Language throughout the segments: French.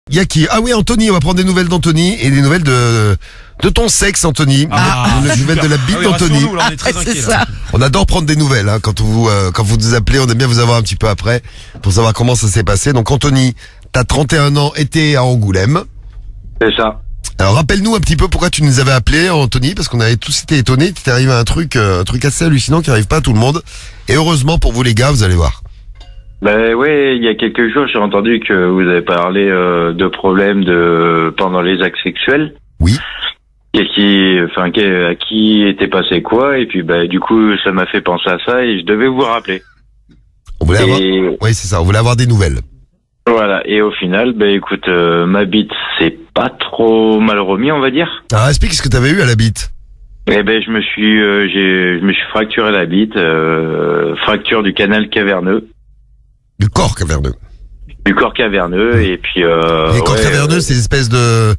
Il y a qui? Ah oui, Anthony, on va prendre des nouvelles d'Anthony et des nouvelles de ton sexe, Anthony. Des nouvelles de la bite d'Anthony. Rassure-nous, là, on est très inquiets, C'est là. ça. On adore prendre des nouvelles, hein, quand vous nous appelez, on aime bien vous avoir un petit peu après pour savoir comment ça s'est passé. Donc Anthony, t'as 31 ans, été à Angoulême. C'est ça. Alors rappelle-nous un petit peu pourquoi tu nous avais appelé, Anthony, parce qu'on avait tous été étonnés. T'es arrivé à un truc assez hallucinant qui arrive pas à tout le monde. Et heureusement pour vous les gars, vous allez voir. Ben ouais, il y a quelques jours, j'ai entendu que vous avez parlé de problèmes pendant les actes sexuels. Oui. À qui était passé quoi, et puis du coup ça m'a fait penser à ça et je devais vous rappeler. On voulait Oui, c'est ça. On voulait avoir des nouvelles. Voilà, et au final, écoute, ma bite c'est pas trop mal remis, on va dire. Alors explique ce que t'avais eu à la bite. Eh ben je me suis fracturé la bite, fracture du canal caverneux. Du corps caverneux. Du corps caverneux, et puis Les corps caverneux, c'est une espèce de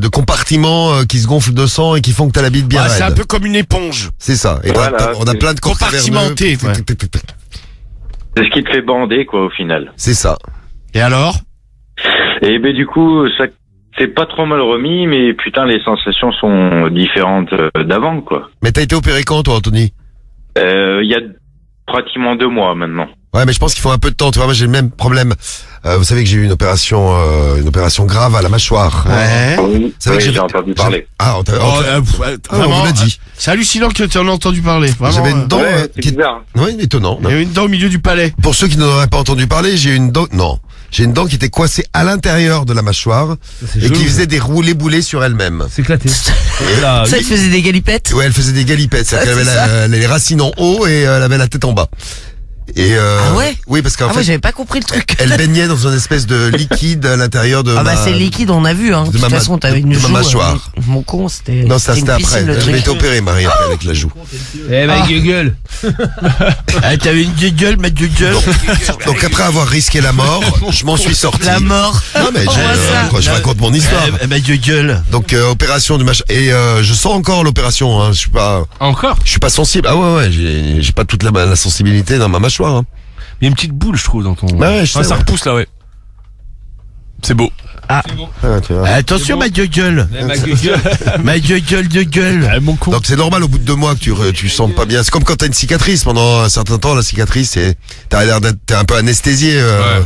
compartiments qui se gonflent de sang et qui font que t'as la bite bien raide. C'est un peu comme une éponge. C'est ça. Et Voilà, on a plein de corps caverneux. compartimentés, ouais. c'est ce qui te fait bander quoi au final. C'est ça. Et alors? Et du coup, ça c'est pas trop mal remis, mais putain les sensations sont différentes d'avant quoi. Mais t'as été opéré quand, toi, Anthony? Il y a pratiquement 2 mois maintenant. Ouais, mais je pense qu'il faut un peu de temps. Tu vois, moi j'ai le même problème. Vous savez que j'ai eu une opération grave à la mâchoire. Ouais. Oui, C'est vrai que j'ai entendu parler. Ah, on Vraiment, vous l'a dit. c'est hallucinant que tu en as entendu parler. Vraiment, J'avais une dent C'est qui est... bizarre. Oui, étonnant. il y a une dent au milieu du palais. Pour ceux qui n'en auraient pas entendu parler, j'ai une dent... Non. J'ai une dent qui était coincée à l'intérieur de la mâchoire et qui faisait des roulés-boulés sur elle-même. C'est éclaté. Et là, Ça, il faisait des galipettes. ouais, elle faisait des galipettes. C'est-à-dire qu'elle avait les racines en haut et elle avait la tête en bas. Et Ah ouais? Oui, parce qu'en Ah fait, ouais, j'avais pas compris le truc. elle baignait dans une espèce de liquide à l'intérieur de Ah bah c'est liquide, on a vu, hein. De toute façon, t'avais une de ma joue. mâchoire. Mon con, c'était. Non, ça c'était une piscine, après. le J'avais truc. été opéré, Marie, après, avec la joue. Eh ben, Google. T'avais une gueule, ma gueule. Donc après avoir risqué la mort, je m'en suis sorti. La mort. Non mais On voit ça. je raconte mon histoire. Ma gueule. Donc opération du machin et je sens encore l'opération. Hein. Encore? Je suis pas sensible. Ah ouais, j'ai pas toute la sensibilité dans ma mâchoire. Hein. Il y a une petite boule, je trouve, dans ton. Ouais, je sais, ça ouais. repousse là, ouais. C'est beau. Ah, tu vois. Attention, ma gueule. Eh, ma gueule. Ma gueule. Ah, mon con. Donc c'est normal au bout de 2 mois que tu sentes pas bien. C'est comme quand t'as une cicatrice pendant un certain temps. La cicatrice, t'as l'air d'être t'es un peu anesthésié,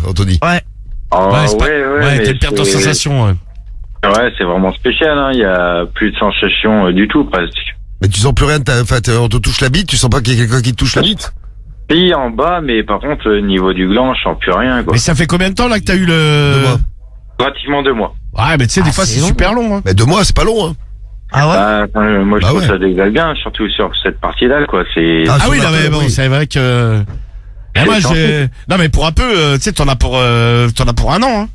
Anthony. Ouais. Ah, Ouais, c'est pas- mais t'as une perte de sensation, ouais. Ouais, c'est vraiment spécial, hein. Il y a plus de sensation du tout, presque. Mais tu sens plus rien. On te touche la bite. Tu sens pas qu'il y a quelqu'un qui te touche la bite. Puis en bas, mais par contre, au niveau du gland, je sens plus rien, quoi. Mais ça fait combien de temps là que t'as eu 2 le... mois. Pratiquement 2 mois. Ouais, mais tu sais, des Ah, fois c'est c'est long. super long, hein. Mais 2 mois, c'est pas long. Hein. Ah ouais? Moi, je Bah trouve ouais. ça dégage bien, surtout sur cette partie-là, quoi. C'est... Ah, Ah oui, sur non la mais peau, bon, oui. c'est vrai que... C'est moi, gentil. non mais pour un peu, tu sais, t'en as pour 1 an, hein.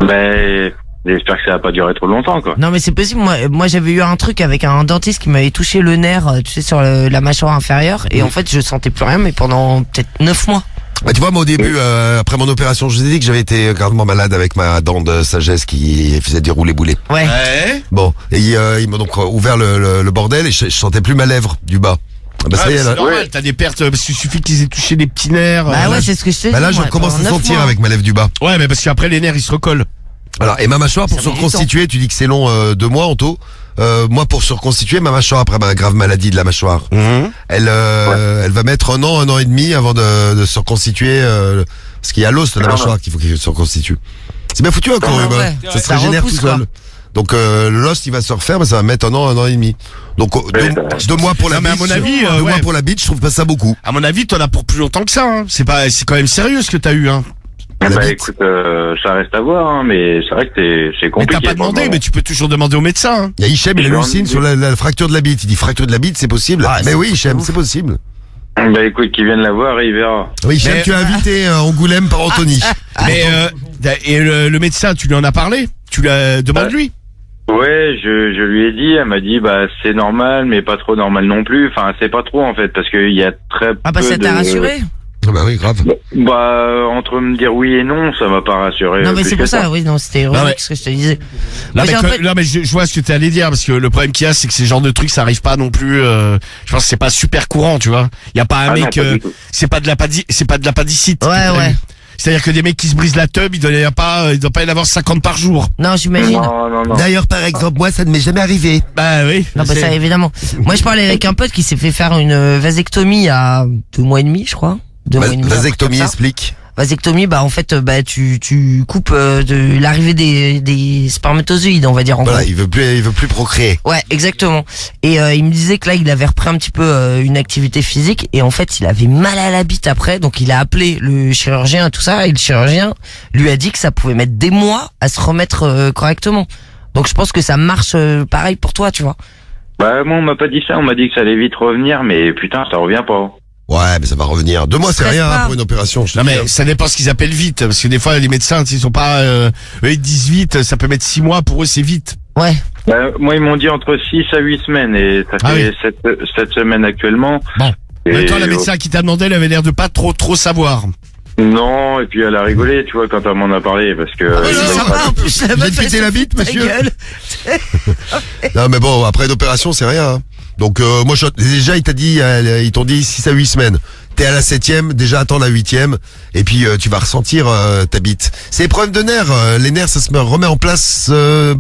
Ben, j'espère que ça va pas durer trop longtemps, quoi. Non mais c'est possible, moi j'avais eu un truc avec un dentiste qui m'avait touché le nerf, tu sais, sur la mâchoire inférieure, et en fait je sentais plus rien, mais pendant peut-être 9 mois. Bah, tu vois, moi au début, après mon opération, je vous ai dit que j'avais été gravement malade avec ma dent de sagesse qui faisait des roulés-boulés. Ouais. Ouais. Bon, et ils m'ont donc ouvert le bordel et je sentais plus ma lèvre du bas. Ah bah ça y est, c'est là, normal, t'as des pertes, parce qu'il suffit qu'ils aient touché les petits nerfs. Bah ouais, c'est ce que je te dis. bah là, je moi, commence à pendant 9 sentir mois. avec ma lèvre du bas. Ouais, mais parce qu'après les nerfs ils se recollent. Voilà, et ma mâchoire pour Ça se met du reconstituer, tu dis que c'est long 2 mois en tout. Moi pour se reconstituer ma mâchoire après ma grave maladie de la mâchoire, elle va mettre 1 an et demi avant de se reconstituer parce qu'il y a l'os de la mâchoire qu'il faut qu'il se reconstitue. C'est bien foutu encore, Ah humain. ouais. Ça se Ça régénère tout repousse, seul. quoi. Donc l'os il va se refaire, mais ça va mettre 1 an et demi. Donc 2 mois pour la Non, mais à bite. mon avis, 2 mois ouais. pour la bite, je trouve pas ça beaucoup. À mon avis, t'en as pour plus longtemps que ça, hein. C'est quand même sérieux ce que t'as eu, hein. La Bah bite. écoute, ça reste à voir, hein, mais c'est vrai que c'est Mais compliqué. t'as pas pour le demandé, moment. mais tu peux toujours demander au médecin, hein. Il y a Hichem, il Je vais en hallucine sur la fracture de la bite. Il dit fracture de la bite, c'est possible. Ah, mais c'est oui, Hichem, ouf. c'est possible. Bah écoute, qu'il vienne la voir et il verra. Oui, Hichem, Mais- tu as invité Angoulême par Anthony. Mais et le médecin, tu lui en as parlé? Tu l'as demandé-lui? Ouais, je lui ai dit, elle m'a dit, bah c'est normal, mais pas trop normal non plus. Enfin, c'est pas trop en fait, parce qu'il y a très Ah bah peu ça de... t'a rassuré? Ah bah oui, grave. Bah, entre me dire oui et non, ça m'a pas rassuré. Non mais plus c'est que pour ça, oui, non, c'était Non, mais- ironique ce que je te disais. Non Moi, mais, j'ai un peu- non, mais je vois ce que tu allais dire, parce que le problème qu'il y a, c'est que ces genres de trucs, ça arrive pas non plus. Je pense que c'est pas super courant, tu vois. Il y a pas un Ah non, mec, pas du tout. c'est pas de l'appendicite. Ouais, ouais. C'est-à-dire que des mecs qui se brisent la teub, il doit y en avoir 50 par jour. Non, j'imagine. Non. D'ailleurs, par exemple, moi, ça ne m'est jamais arrivé. Bah oui. Non, bah ça évidemment. Moi, je parlais avec un pote qui s'est fait faire une vasectomie à 2 mois et demi, je crois. 2 mois et demi. Vasectomie, un truc comme ça. explique. Vasectomie, bah en fait, bah tu coupes de l'arrivée des spermatozoïdes, on va dire en Voilà, gros. il veut plus procréer. Ouais, exactement. Et il me disait que là, il avait repris un petit peu une activité physique et en fait, il avait mal à la bite après, donc il a appelé le chirurgien et tout ça, et le chirurgien lui a dit que ça pouvait mettre des mois à se remettre correctement. Donc je pense que ça marche pareil pour toi, tu vois. Bah, moi, on m'a pas dit ça. On m'a dit que ça allait vite revenir, mais putain, ça revient pas. Ouais, mais ça va revenir. 2 mois, c'est Stresse rien pas. pour une opération. Je te Non dis, mais hein. ça dépend ce qu'ils appellent vite, parce que des fois les médecins, ils sont pas, eux ils disent vite, ça peut mettre 6 mois, pour eux c'est vite. Ouais. Bah, moi, ils m'ont dit entre 6 à 8 semaines, et ça Ah fait 7 semaines actuellement. Bon. En même temps, la Et- médecin qui t'a demandé, elle avait l'air de pas trop savoir. Non, et puis elle a rigolé, tu vois, quand elle m'en a parlé, parce que... Ouais, c'est sympa, en plus, la Vous meuf, êtes elle pété se la fout bite, de ta monsieur gueule. Non, mais bon, après une opération, c'est rien. Hein. Donc, moi, déjà, ils t'ont dit 6 à 8 semaines. T'es à la 7e, déjà attends la 8e, et puis tu vas ressentir ta bite. C'est les problèmes de nerfs. Les nerfs, ça se remet en place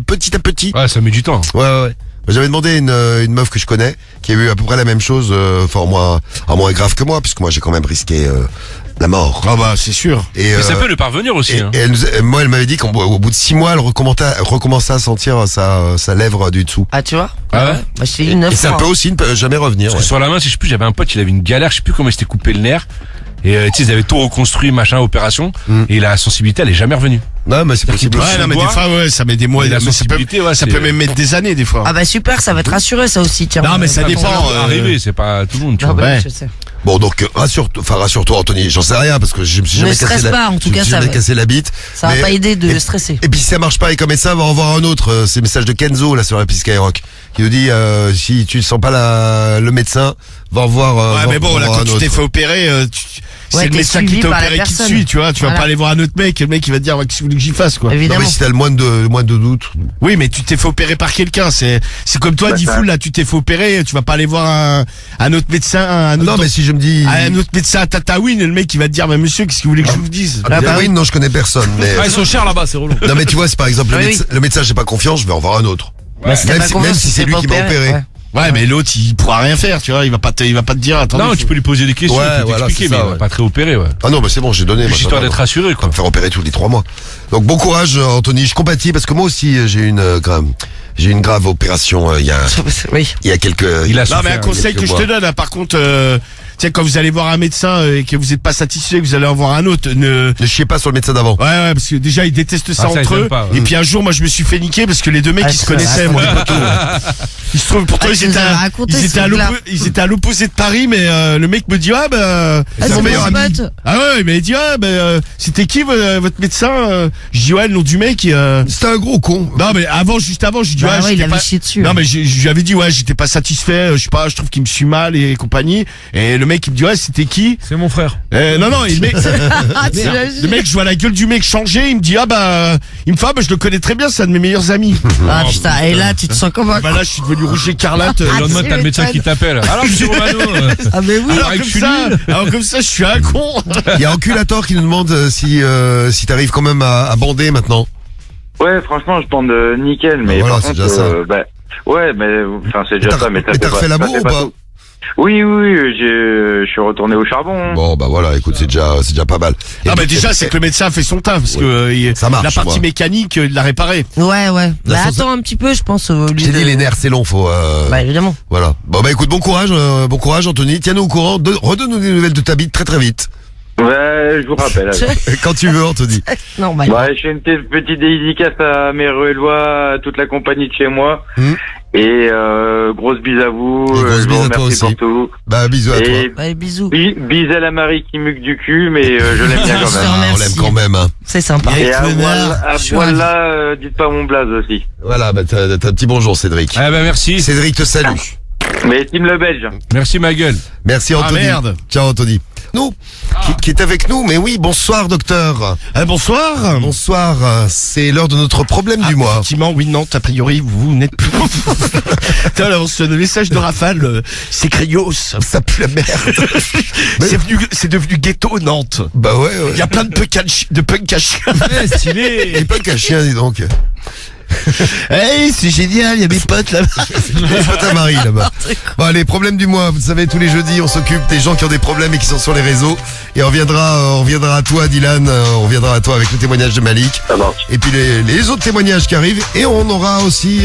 petit à petit. Ouais, ça met du temps. Ouais. J'avais demandé une meuf que je connais, qui a eu à peu près la même chose, enfin moins grave que moi, puisque moi j'ai quand même risqué la mort. Ah bah c'est sûr. Et, Mais ça peut le parvenir aussi. et, Hein. et moi, elle m'avait dit qu'au bout de 6 mois, elle recommençait à sentir sa lèvre du dessous. Ah, tu vois? Ah ouais? Bah, je t'ai dit Et 9 ça mois. peut aussi ne peut jamais revenir. Parce Ouais. que sur la main, si je sais plus, j'avais un pote, il avait une galère, je sais plus comment il s'était coupé le nerf. Et tu sais, ils avaient tout reconstruit, machin, opération. Et la sensibilité, elle est jamais revenue. Non, mais c'est possible. Ouais, non mais des fois ouais, ça met des mois, Et la mais ça peut, sensibilité, ouais, ça c'est- peut même mettre des années des fois. Ah bah super, ça va te rassurer ça aussi, tiens. Non, mais ça dépend, C'est arrivé, c'est pas tout le monde, tu Non, vois. bah, Ouais. je sais. Bon, donc rassure-toi, Anthony. J'en sais rien parce que je me suis jamais Ne stresse pas, en tout je me cas, suis ça jamais va. cassé la bite. Ça va Mais- pas aider de et- stresser. Et puis si ça marche pas avec un médecin, va en voir un autre. C'est le message de Kenzo là sur la piste Skyrock qui nous dit si tu sens pas le médecin, va en voir. Ouais, mais bon, là, quand tu t'es autre. fait opérer, c'est Ouais, le t'es médecin qui suivi t'a par la opéré qui te personne. suit, tu vois. Tu vas Voilà. pas aller voir un autre mec, le mec il va te dire, qu'est-ce que vous voulez que j'y fasse, quoi. Non Évidemment. mais si t'as le moins de doute. Oui, mais tu t'es fait opérer par quelqu'un, c'est comme toi, Bah, Diffoul, ça- là, tu t'es fait opérer, tu vas pas aller voir un autre médecin, un autre, Non mais si je me dis. un autre médecin à Tataouine, et le mec il va te dire, mais monsieur, qu'est-ce que vous voulez que je vous dise? Ah, bah oui, non, je connais personne. Mais Ah, ils sont chers là-bas, c'est relou. non mais tu vois, si par exemple Oui, le médecin j'ai pas confiance, je vais en voir un autre. Bah, si t'as Même pas si- confiance, même si tu c'est t'es lui pas qui m'a opéré. ouais. Ouais, mais l'autre, il pourra rien faire, tu vois, il va pas te dire, attendez. Non, tu peux lui poser des questions, Ouais, il peut voilà, t'expliquer, c'est mais ça, il va ouais. pas très opéré, ouais. Ah non, mais c'est bon, j'ai donné. moi, Juste ça histoire va, d'être non. rassuré, On va quoi. me faire opérer tous les 3 mois. Donc bon courage, Anthony. Je compatis parce que moi aussi j'ai une grave opération il y Oui. a quelques. Il a Non, mais un souffert. conseil que je te donne, hein, par contre, tu sais, quand vous allez voir un médecin et que vous êtes pas satisfait, que vous allez en voir un autre, Ne chiez pas sur le médecin d'avant. Ouais, parce que déjà ils détestent ça Ah, ça, entre ils eux. aiment pas, ouais. Et puis un jour, moi, je me suis fait niquer parce que les deux mecs Ah, ils se ça, connaissaient, raconte. moi, les potos. Il se trouve, pourtant Ah, ils tu étaient, nous avais raconté ils ce étaient truc-là. ils étaient à l'opposé de Paris, mais le mec me dit, ah bah, Ah, c'est c'est mon meilleur mon ami. pote. Ah ouais, mais il dit, ah bah, c'était qui votre médecin Je dis, ouais, le nom du mec. C'était un gros con. Non, mais juste avant, je dis, Bah ouais, ouais, il j'étais avait pas. chié dessus. Non mais je lui avais dit ouais j'étais pas satisfait, je sais pas, je trouve qu'il me suit mal et compagnie. Et le mec il me dit ouais c'était qui C'est mon frère. Non et le mec Ah, tu l'as vu? le mec je vois la gueule du mec changer, il me dit ah bah il me fait ah bah je le connais très bien, c'est un de mes meilleurs amis. Ah putain, et là tu te sens comme un Bah là je suis devenu rouge écarlate. Le Ah, lendemain, tu t'as le médecin qui m'étonnes. t'appelle. Alors, monsieur Romano, Ah mais oui. alors comme ça je suis un con. Il y a Enculator qui nous demande si t'arrives quand même à bander maintenant. Ouais, franchement, je bande nickel, mais voilà, par c'est contre, déjà ça. bah, ouais, mais enfin, c'est déjà ça, mais ça Mais t'as fait refait pas- l'amour ça fait ou pas tout. Oui, je suis retourné au charbon. Bon bah voilà, écoute, c'est déjà pas mal. Ah bah déjà c'est que le médecin a fait son taf parce que Ça marche, la partie moi. mécanique il l'a réparé. Ouais. Bah La sauce- attends un petit peu, je pense. Au lieu Je t'ai dit de- les nerfs c'est long, faut. Bah évidemment. Voilà. Bon bah écoute, bon courage Anthony. Tiens-nous au courant. Redonne-nous des nouvelles de ta bite très vite. Ouais, je vous rappelle. alors. Quand tu veux, Anthony. Normal. Ouais, je fais une petite dédicace à mes Ruellois, à toute la compagnie de chez moi. Hmm. Et grosse bise à vous. Et grosse je bise vous à toi remercie aussi. pour tout. Bah bisous à toi. Et Bah bisous. bise à la Marie qui muque du cul, mais je l'aime bien quand Je te même. Ah, on remercie. l'aime quand même. Hein. C'est sympa. Et Et à connard, je suis voilà, dites pas mon blaze aussi. Voilà, bah t'as un petit bonjour Cédric. Ah bah merci. Cédric te salue. Mais Team le Belge. Merci ma gueule. Merci Ah Anthony. merde. Ciao Anthony. nous. Qui est avec nous. Mais oui, bonsoir docteur. Bonsoir. Bonsoir, c'est l'heure de notre problème du mois. Effectivement, oui, Nantes, a priori, vous n'êtes plus. Putain, alors, le message de Rafale, c'est Craignos. Ça pue la merde. C'est devenu ghetto, Nantes. Bah ouais. Il y a plein de punk à chiens. Stylé. Et pas qu'un chien, dis donc. Hey, c'est génial, il y a mes potes là. Les potes à Marie là-bas. Bon, les problèmes du mois, vous savez, tous les jeudis, on s'occupe des gens qui ont des problèmes et qui sont sur les réseaux. Et on reviendra à toi, Dylan. On reviendra à toi avec le témoignage de Malik. Ça marche. Et puis les autres témoignages qui arrivent. Et on aura aussi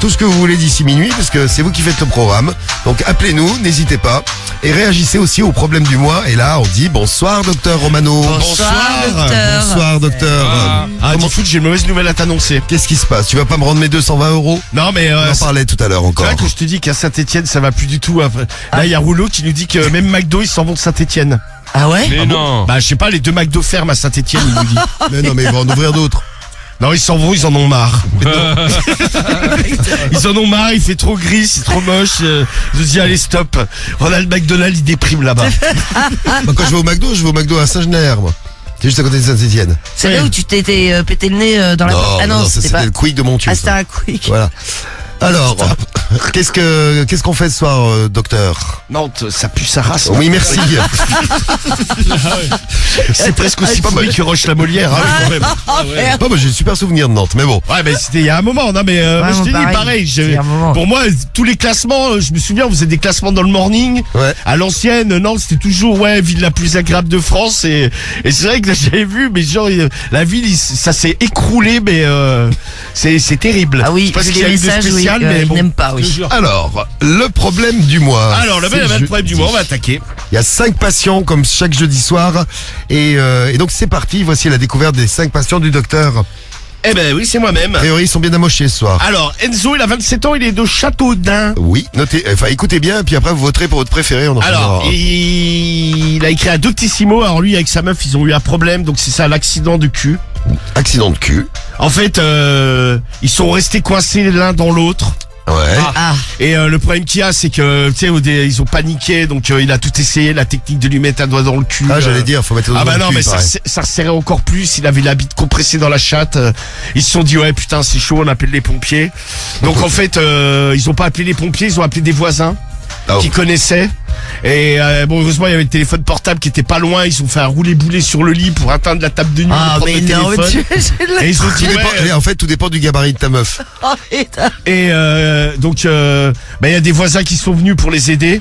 tout ce que vous voulez d'ici minuit, parce que c'est vous qui faites le programme. Donc appelez-nous, n'hésitez pas. Et réagissez aussi aux problèmes du mois. Et là, on dit bonsoir, docteur Romano. Bonsoir, docteur. Bonsoir, docteur. Comment foot, j'ai une mauvaise nouvelle à t'annoncer. Qu'est-ce qui se passe? Tu vas pas me rendre mes 220 €? Non, mais On en parlait tout à l'heure c'est encore. vrai que je te dis qu'à Saint-Etienne, ça va plus du tout. Là, il y a Rouleau qui nous dit que même McDo, ils s'en vont de Saint-Etienne. Ah ouais? Mais non. Bah, je sais pas, les 2 McDo ferment à Saint-Etienne, il nous dit. Mais non, mais ils vont en ouvrir d'autres. Non, ils s'en vont, ils en ont marre. Ils en ont marre, il fait trop gris, c'est trop moche. Ils ont dit, allez, stop. Ronald McDonald, il déprime là-bas. Moi, quand je vais au McDo à Saint-Gener, moi. C'est juste à côté de Saint-Etienne. C'est Ouais. là où tu t'étais pété le nez dans la porte? Ah non, ça, c'était c'était pas. le quick de Montieu. Ah, ça. c'était un quick. Voilà. Alors, qu'est-ce qu'on fait ce soir, docteur? Nantes, ça pue sa race. Oui, merci. C'est presque aussi pas pourri mal. que Roche-la-Molière, hein, quand même. Merde. Moi, j'ai un super souvenir de Nantes, mais bon. Ouais, mais c'était il y a un moment, non, mais moi, je moi, te dis pareil. pareil. C'est il y a un moment. Pour moi, tous les classements, je me souviens, on faisait des classements dans le morning. Ouais. À l'ancienne, Nantes, c'était toujours, ville la plus agréable de France. Et c'est vrai que là, j'avais vu, mais genre, la ville, ça s'est écroulé, mais c'est terrible. Ah oui, je sais pas j'ai ce qu'il y a des eu de messages, oui, spécial, mais ils bon. n'aiment pas, Je te oui. jure. Alors, le problème du mois. Alors, le C'est problème du mois, on va attaquer. Il y a 5 patients comme chaque jeudi soir. Et donc c'est parti, voici la découverte des 5 patients du docteur. Eh ben oui, c'est moi-même. A priori, ils sont bien amochés ce soir. Alors, Enzo, il a 27 ans, il est de Châteaudun. Oui, notez, écoutez bien, puis après vous voterez pour votre préféré. On en Alors, choisira. il a écrit à Doctissimo. Alors lui, avec sa meuf, ils ont eu un problème. Donc c'est ça, l'accident de cul. Accident de cul. En fait, ils sont restés coincés l'un dans l'autre. Ouais. Ah, Et le problème qu'il y a, c'est que tu sais, ils ont paniqué. Donc il a tout essayé, la technique de lui mettre un doigt dans le cul. J'allais dire, faut mettre le Ah doigt bah dans non, le mais cul, pareil. ça resserrait encore plus. Il avait la bite compressée dans la chatte. Ils se sont dit ouais putain c'est chaud, on appelle les pompiers. Donc en fait, ils ont pas appelé les pompiers, ils ont appelé des voisins Ah, qui connaissaient. Et bon, heureusement, il y avait le téléphone portable qui était pas loin. Ils ont fait un roulé-boulé sur le lit pour atteindre la table de nuit. ah prendre mais le non, mais téléphone. tu Et ils ont dit Tout dépend- ouais. en fait, tout dépend du gabarit de ta meuf. Oh, putain. Et donc, il y a des voisins qui sont venus pour les aider.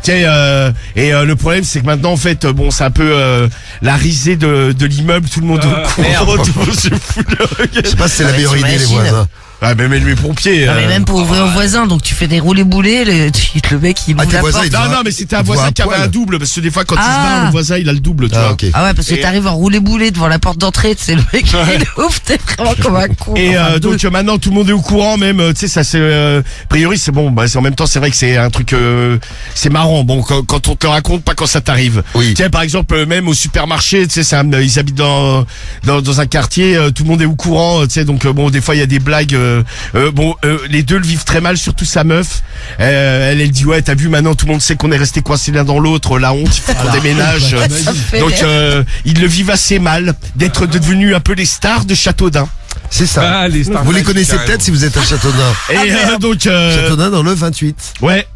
Tiens, le problème, c'est que maintenant, en fait, bon, c'est un peu la risée de l'immeuble. Tout le monde au courant, tout le monde se fout de la gueule. Je sais pas si c'est la Ouais, meilleure idée, les t'imagines. voisins. Ah, mais les pompiers. Non, mais même pour ouvrir au voisin, donc tu fais des roulés-boulés, le mec il Ah, ouvre tes la voisins, porte. ils- Non, non, mais c'était un Ils te voisin voient qui à avait poil. un double. Parce que des fois, quand il se Ah. barre, le voisin, il a le double, tu Ah, vois. ok. Ah ouais, parce que Et- t'arrives en roulé-boulé devant la porte d'entrée, c'est le mec il ouvre, t'es vraiment comme un con. Et Enfin, donc maintenant tout le monde est au courant même tu sais ça c'est a priori c'est bon en même temps c'est vrai que c'est un truc c'est marrant bon quand on te le raconte pas quand ça t'arrive. Oui. Tiens par exemple même au supermarché tu sais ils habitent dans un quartier tout le monde est au courant tu sais donc bon des fois il y a des blagues les deux le vivent très mal surtout sa meuf elle dit ouais t'as vu maintenant tout le monde sait qu'on est resté coincés l'un dans l'autre la honte il faut qu'on déménage. ça me fait Donc rire. ils le vivent assez mal d'être devenus un peu les stars de Châteaudun. C'est ça. Ah, les stars Vous les magiques, connaissez carrément. peut-être si vous êtes à Châteaudun. Et donc Châteaudun dans le 28. ouais.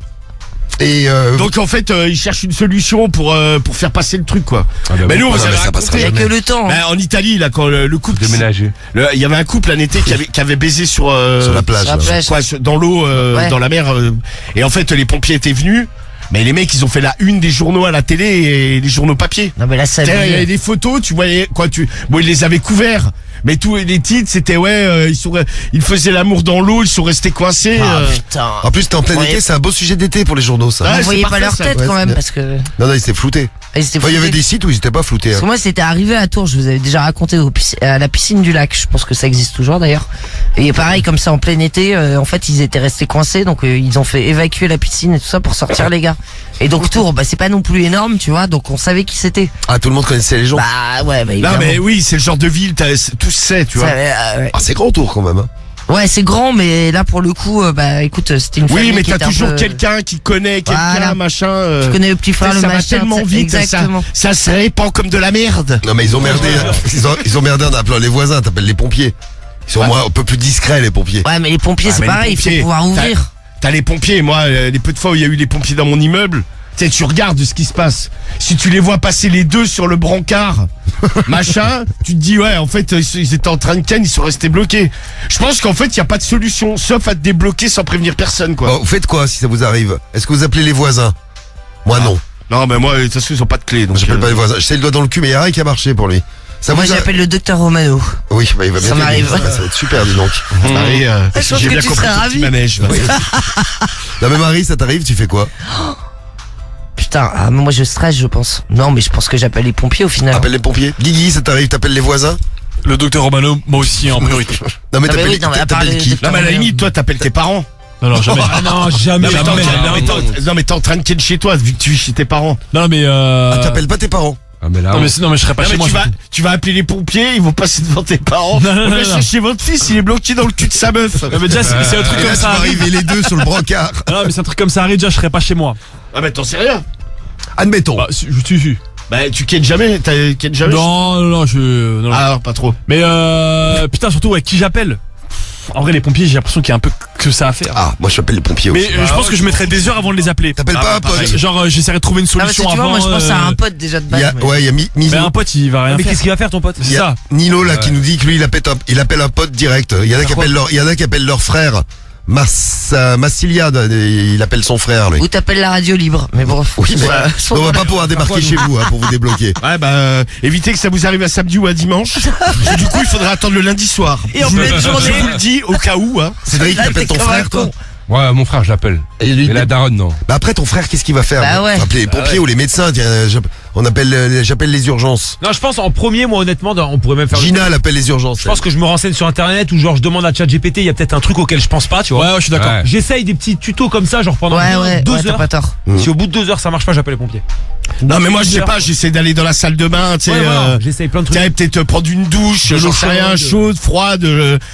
Et Donc en fait, ils cherchent une solution pour faire passer le truc quoi. Ah bah Mais bon. nous, on Ah vous non, avait mais ça passera Il y a raconté. que le temps. Ben, en Italie, là, quand le couple, Déménager. il y avait un couple un été qui avait baisé sur la plage. Sur la là. plage. quoi, dans l'eau, Ouais. dans la mer. Et en fait, les pompiers étaient venus. Mais les mecs, ils ont fait la une des journaux à la télé et des journaux papier. Non mais là ça Il y avait des photos, tu voyais quoi, bon, ils les avaient couverts. Mais tous les titres, c'était ils faisaient l'amour dans l'eau, ils sont restés coincés. Ah putain. En plus, t'es en plein Ouais. été, c'est un beau sujet d'été pour les journaux, ça. Ouais, Vous c'est voyez pas parfait, leur ça. tête Ouais, quand même c'est- parce que Non, ils étaient floutés. ils étaient Enfin, il y avait foutés. des sites où ils étaient pas floutés. Parce hein. que moi c'était arrivé à Tours, je vous avais déjà raconté à la piscine du lac, je pense que ça existe toujours d'ailleurs. Et pareil comme ça en plein été, en fait ils étaient restés coincés donc ils ont fait évacuer la piscine et tout ça pour sortir les gars. Et donc Tours, bah c'est pas non plus énorme, tu vois, donc on savait qui c'était. Ah, tout le monde connaissait les gens. Bah ouais, bah Non évidemment. mais oui, c'est le genre de ville, tous sait, tu vois. Ça, ouais. Ah, c'est grand tour quand même. Hein. Ouais, c'est grand, mais là pour le coup, bah écoute, c'était une famille Oui, mais qui t'as était un toujours peu- quelqu'un qui connaît quelqu'un, Voilà. machin. Tu connais le petit frère, le ça va machin. tellement vite, exactement. ça se répand comme de la merde. Non mais ils ont merdé. Ils ont merdé en appelant les voisins. T'appelles les pompiers. Ils sont un peu plus discrets les pompiers. Ouais, mais les pompiers, Ah, c'est mais les pareil, il pompiers, faut pouvoir ouvrir. T'as les pompiers, moi, les peu de fois où il y a eu les pompiers dans mon immeuble, tu sais, tu regardes ce qui se passe. Si tu les vois passer les deux sur le brancard, machin, tu te dis, ouais, en fait, ils étaient en train de ken, ils sont restés bloqués. Je pense qu'en fait, il n'y a pas de solution, sauf à te débloquer sans prévenir personne, quoi. Bon, vous faites quoi si ça vous arrive? Est-ce que vous appelez les voisins? Moi non. Non, mais moi, de toute façon, ils ont pas de clé, donc. J'appelle pas les voisins. J'essaie le doigt dans le cul, mais il y a rien qui a marché pour lui. Ça Moi, vous a- j'appelle le docteur Romano. Oui, bah, il va bien Ça t'aider. m'arrive. Ça va être super, dis donc. Marie, Je pense j'ai que bien tu compris serais ton ravi. petit manège. là. Non mais Marie, ça t'arrive, tu fais quoi? Putain, moi je stresse, je pense. Non, mais je pense que j'appelle les pompiers au final. Appelle les pompiers. Guigui, ça t'arrive, t'appelles les voisins? Le docteur Romano, moi aussi en priorité. Non mais Ah, bah oui, non, mais à part t'appelles le qui? docteur- Non, mais à la limite, toi, t'appelles tes parents. Non, non, jamais. Ah non, jamais. Non, mais jamais, non, mais t'es en train de ken chez toi, vu que tu es chez tes parents. Non, mais Ah, t'appelles pas tes parents? Ah, mais là. Non, mais je serais pas Non, chez mais moi. tu vas appeler les pompiers, ils vont passer devant tes parents. Non, non, On va non, chercher votre fils, il est bloqué dans le cul de sa meuf. Non, mais déjà, c'est un truc Et comme là, tu ça vas arrive. arriver les deux sur le brancard. Non, mais c'est un truc comme ça arrive, déjà, je serais pas chez moi. Ah, mais t'en sais rien. Admettons. Bah, si. Bah, tu kennes jamais, kennes jamais. Non, non. Ah, alors, pas trop. Mais putain, surtout, ouais, qui j'appelle? En vrai, les pompiers, j'ai l'impression qu'il y a un peu que ça à faire. Ah, moi je t'appelle les pompiers Mais aussi. je pense que je mettrais des heures avant de les appeler. T'appelles pas un pote? Genre, j'essaierai de trouver une Ah, mais si solution tu vois, avant. moi je pense à un pote déjà de Il y a, base. mais- ouais, il y a Mais Miso. un pote, il va rien Mais faire. qu'est-ce qu'il va faire ton pote? Il C'est y a ça. Nilo là qui nous dit que lui il appelle un pote direct. Il y en a qui appellent leur frère. Massilia, il appelle son frère lui. Ou t'appelles la radio libre. Mais bon, Oui, mais voilà. on va pas pouvoir débarquer chez vous pour vous débloquer. Ouais, bah, évitez que ça vous arrive à samedi ou à dimanche. Parce que du coup, il faudra attendre le lundi soir. Et en Je vous- pleine journée. Je vous le dis au cas où, hein. Cédric, Là, t'appelles t'es ton comme un frère toi? con. Ouais, mon frère, je l'appelle. Et lui, Mais la daronne, non. bah après ton frère qu'est-ce qu'il va faire? Bah ouais. Appeler les pompiers ou les médecins, tiens, j'appelle les urgences. Non, je pense en premier, moi honnêtement, on pourrait même faire. Gina elle appelle les urgences. Je pense que je me renseigne sur internet ou genre je demande à ChatGPT, il y a peut-être un truc auquel je pense pas, tu vois. Ouais, je suis d'accord. Ouais. J'essaye des petits tutos comme ça, genre pendant Ouais, 2 t'as heures. pas tort. Si au bout de 2 heures ça marche pas, j'appelle les pompiers. Non, mais moi, je sais pas, j'essaie d'aller dans la salle de bain, tu sais, Ouais, voilà, j'essaye plein de trucs. tiens, peut-être prendre une douche, De l'eau j'en sais rien, chaude. chaude, froide,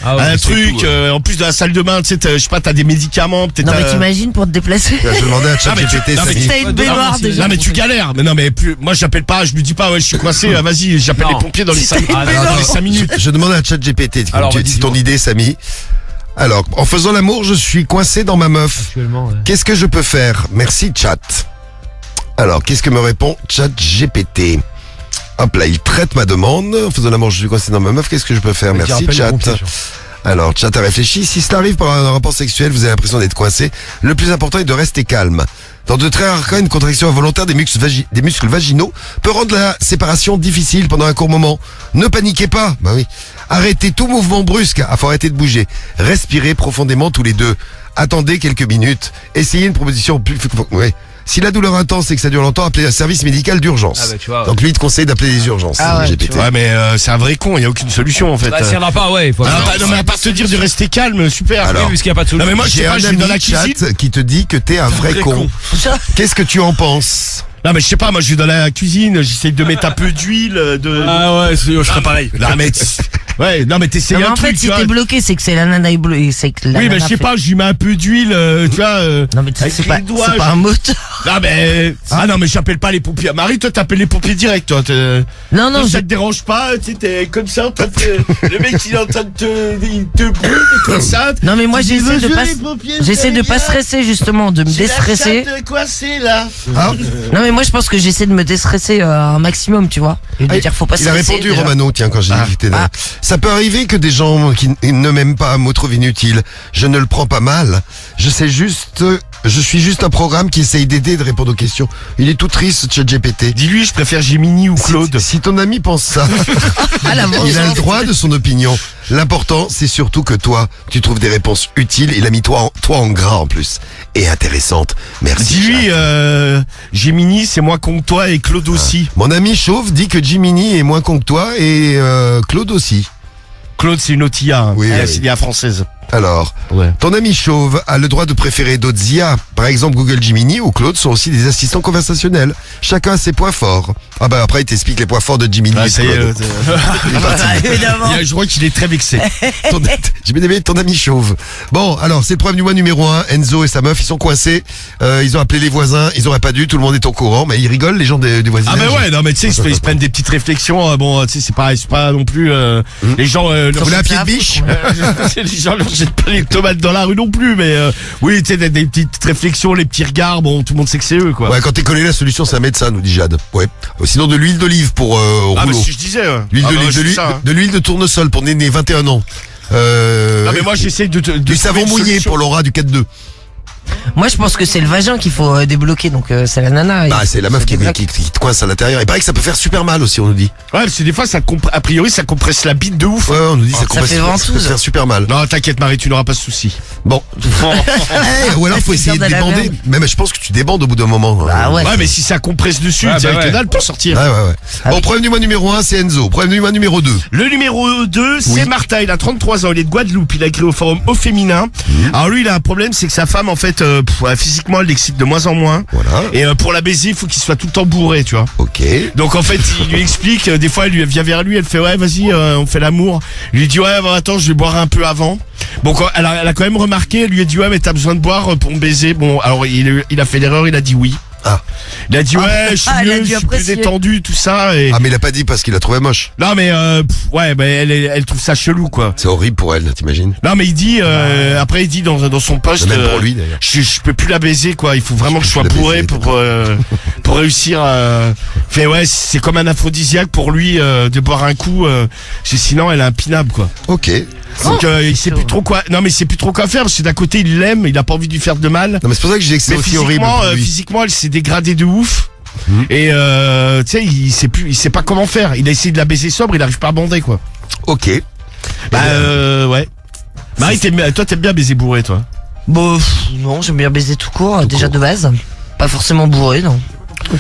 Ah ouais, un c'est truc, tout, ouais. en plus de la salle de bain, tu sais, je sais pas, t'as des médicaments, peut-être. Non, mais t'imagines pour te déplacer. Je demandais à ChatGPT non, mais Samy. T'as une baignoire déjà. Non, mais tu galères, mais non, mais plus, moi, j'appelle pas, je me dis pas, ouais, je suis coincé, vas-y, j'appelle Non. les pompiers dans les Si 5 t'as une baignoire. minutes. Je demandais à ChatGPT Alors, vas-y, c'est ton dis-moi. idée Samy. Alors, en faisant l'amour, je suis coincé dans ma meuf. Actuellement, ouais. Qu'est-ce que je peux faire? Merci chat. Alors, qu'est-ce que me répond ChatGPT? Hop là, il traite ma demande. En faisant l'amour, je suis coincé dans ma meuf. Qu'est-ce que je peux faire? Qui Merci rappelle les chat. pompiers, genre. Alors, chat a réfléchi. Si cela arrive par un rapport sexuel, vous avez l'impression d'être coincé. Le plus important est de rester calme. Dans de très rares cas, une contraction involontaire des muscles vaginaux peut rendre la séparation difficile pendant un court moment. Ne paniquez pas. Bah oui. Arrêtez tout mouvement brusque. Faut arrêter de bouger. Respirez profondément tous les deux. Attendez quelques minutes. Essayez une proposition plus... Ouais. Si la douleur intense et que ça dure longtemps, appelez un service médical d'urgence. Ah bah, tu vois, ouais. Donc lui, il te conseille d'appeler les urgences. Ah ouais, GPT. Ouais, mais c'est un vrai con, il y a aucune solution, en fait. Bah, s'il y en a pas, ouais, il faut. Ah, bah, non, mais à part te dire de rester calme, super. Alors, Oui, parce qu'il y a pas de non, solution. mais moi, je sais J'ai pas, un je vais dans la ami cuisine. chat qui te dit que t'es un vrai con. Qu'est-ce que tu en penses? Non, mais je sais pas, moi, je vais dans la cuisine, j'essaie de mettre un peu d'huile, de. Ah ouais, je serais pareil. Non, mais. Ouais, non, mais t'essayes Non, mais un en fait, truc, tu si vois. t'es bloqué, c'est que c'est la nana est bloquée. C'est que la Oui, mais nana je sais fait- pas, je lui mets un peu d'huile, tu vois. Non, mais avec c'est les pas, doigts, c'est pas un moteur. Non, mais. Ah non, mais j'appelle pas les pompiers. Marie, toi, t'appelles les pompiers direct, toi. Non, non, Toi, je- ça te dérange pas, tu sais, t'es comme ça, en train de le mec, il est en train de il te brûle, comme ça. non, mais moi, Tu dis, j'essaie de bonjour, pas, les pompiers, j'essaie de vous pas allez bien stresser, justement, de me J'ai la déstresser. chatte coincée, là. Ah, Non, mais moi, je pense que j'essaie de me déstresser un maximum, tu vois. Et de dire, faut pas il a stresser. répondu déjà. Romano, tiens, quand j'ai dit qu'il était là. Ah. Ça peut arriver que des gens qui ne m'aiment pas me trouvent inutile. Je ne le prends pas mal. Je suis juste un programme qui essaye d'aider et de répondre aux questions. Il est tout triste, ChatGPT. Dis-lui, je préfère Gemini ou Claude. Si ton ami pense ça, Ah, la il a le vengeance. droit de son opinion. L'important, c'est surtout que toi, tu trouves des réponses utiles. Il a mis toi en gras en plus. Et intéressante. Merci. Dis-lui, chat. Gemini, c'est moins con que toi et Claude aussi. Mon ami Chauve dit que Jiminy est moins con que toi et Claude aussi. Claude, c'est une autre IA, hein. Oui, Elle, oui. c'est l'IA française. Alors, Ouais. ton ami chauve a le droit de préférer d'autres IA. Par exemple, Google Gemini ou Claude sont aussi des assistants conversationnels. Chacun a ses points forts. Ah bah après, il t'explique les points forts de Gemini Ah, et ça y est, Claude. Évidemment. je vois qu'il est très vexé. J'ai bien aimé ton ami chauve. Bon, alors, c'est le problème du mois numéro 1. Enzo et sa meuf, ils sont coincés. Ils ont appelé les voisins. Ils auraient pas dû. Tout le monde est au courant. Mais ils rigolent, les gens des Ah voisinages. mais ouais, non mais tu sais, ils se prennent des petites réflexions. Bon, tu sais, c'est pas non plus les gens. Vous voulez un pied de biche? Les gens leur jettent pas les tomates dans la rue non plus, mais oui, tu sais, des petites réflexions, les petits regards. Bon, tout le monde sait que c'est eux, quoi. Ouais, quand t'es collé, la solution, c'est un médecin, nous dit Jade. Ouais. Sinon, de l'huile d'olive pour Ah mais rouleau. si je disais. L'huile Ah, bah, d'olive, c'est ça, hein. de l'huile de tournesol pour Néné, 21 ans. Non mais moi j'essaye de du trouver savon une mouillé solution. pour Laura du 4-2. Moi, je pense que c'est le vagin qu'il faut débloquer, donc c'est la nana. Bah, c'est la meuf qui te coince à l'intérieur. Il paraît que ça peut faire super mal aussi, on nous dit. Ouais, parce que des fois a priori ça compresse la bite de ouf. Ouais, on nous dit ça compresse- fait ça peut ventouse. faire super mal. Non, t'inquiète Marie, tu n'auras pas de soucis. Bon. Ou alors faut essayer de C'est de la débander. merde. Mais je pense que tu débandes au bout d'un moment. Bah ouais. Ouais, mais si ça compresse dessus, Ouais, c'est bah avec ouais. que dalle pour sortir. Ouais. Bon, Avec- problème du mois numéro 1, c'est Enzo. Problème du mois numéro 2. Le numéro 2, c'est Martin, il a 33 ans, il est de Guadeloupe, il a créé au forum au féminin. Alors lui, il a un problème, c'est que sa femme, en fait, physiquement, elle l'excite de moins en moins. Voilà. Et pour la baiser, il faut qu'il soit tout le temps bourré, tu vois. Ok. Donc en fait, il lui explique, des fois, elle lui vient vers lui, elle fait ouais, vas-y, on fait l'amour. Il lui dit ouais, bah, attends, je vais boire un peu avant. Bon, elle a quand même remarqué, elle lui a dit ouais, mais t'as besoin de boire pour me baiser. Bon, alors il a fait l'erreur, il a dit oui. Ah. Il a dit ouais, je suis elle a mieux, dû je suis plus apprécier. détendu, tout ça. Et... Ah, mais il a pas dit parce qu'il a trouvé moche. Non mais ouais, bah, elle trouve ça chelou quoi. C'est horrible pour elle, t'imagines? Non mais il dit après il dit dans son post Même pour lui, d'ailleurs. je peux plus la baiser quoi, il faut vraiment que je sois plus la bourré baiser, pour réussir fait ouais, c'est comme un aphrodisiaque pour lui de boire un coup sinon elle est impinable quoi. Ok. Donc il sait plus trop quoi. Non mais il sait plus trop quoi faire parce que d'un côté il l'aime, il a pas envie de lui faire de mal. Non, mais c'est pour ça que je dis que c'est Mais aussi horrible physiquement, pour lui. physiquement elle s'est dégradée de ouf. Et tu sais il sait pas comment faire. Il a essayé de la baiser sobre, il arrive pas à bander quoi. Ok. Bah ouais. Marie, toi t'aimes bien baiser bourré toi. Bon, non, j'aime bien baiser tout court, déjà de base. Pas forcément bourré, non.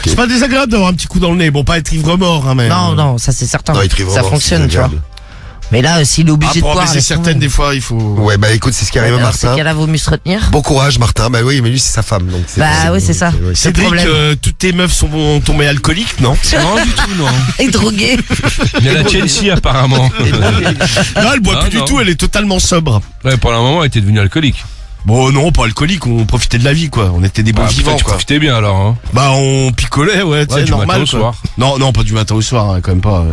C'est pas désagréable d'avoir un petit coup dans le nez. Bon, pas être ivre-mort, hein, mais. Non, ça c'est certain. Non, il trive Ça vraiment, fonctionne, c'est tu vois. agréable. Mais là, s'il est Ah, obligé de pour en boire, baiser laisse certaines, tomber. des fois, il faut. Ouais, bah écoute, c'est ce qui arrive à Alors, c'est Martin. qu'elle a vaut mieux se retenir. Bon courage, Martin. Bah oui, mais lui, c'est sa femme. Donc Bah ouais, c'est ça. ouais. C'est le Cédric, problème. toutes tes meufs sont tombées alcooliques, non? Non, du tout, non. Et drogué. Il y a la Chelsea, apparemment. Non, elle boit Ah, plus non. du tout, elle est totalement sobre. Ouais, pendant un moment, elle était devenue alcoolique. Bon, non, pas alcoolique, on profitait de la vie, quoi. On était des bons Bah, vivants, putain, tu quoi. profitais bien, alors, hein. Bah, on picolait, ouais, tu sais, du normal, matin au quoi. soir. Non, pas du matin au soir, hein, quand même pas.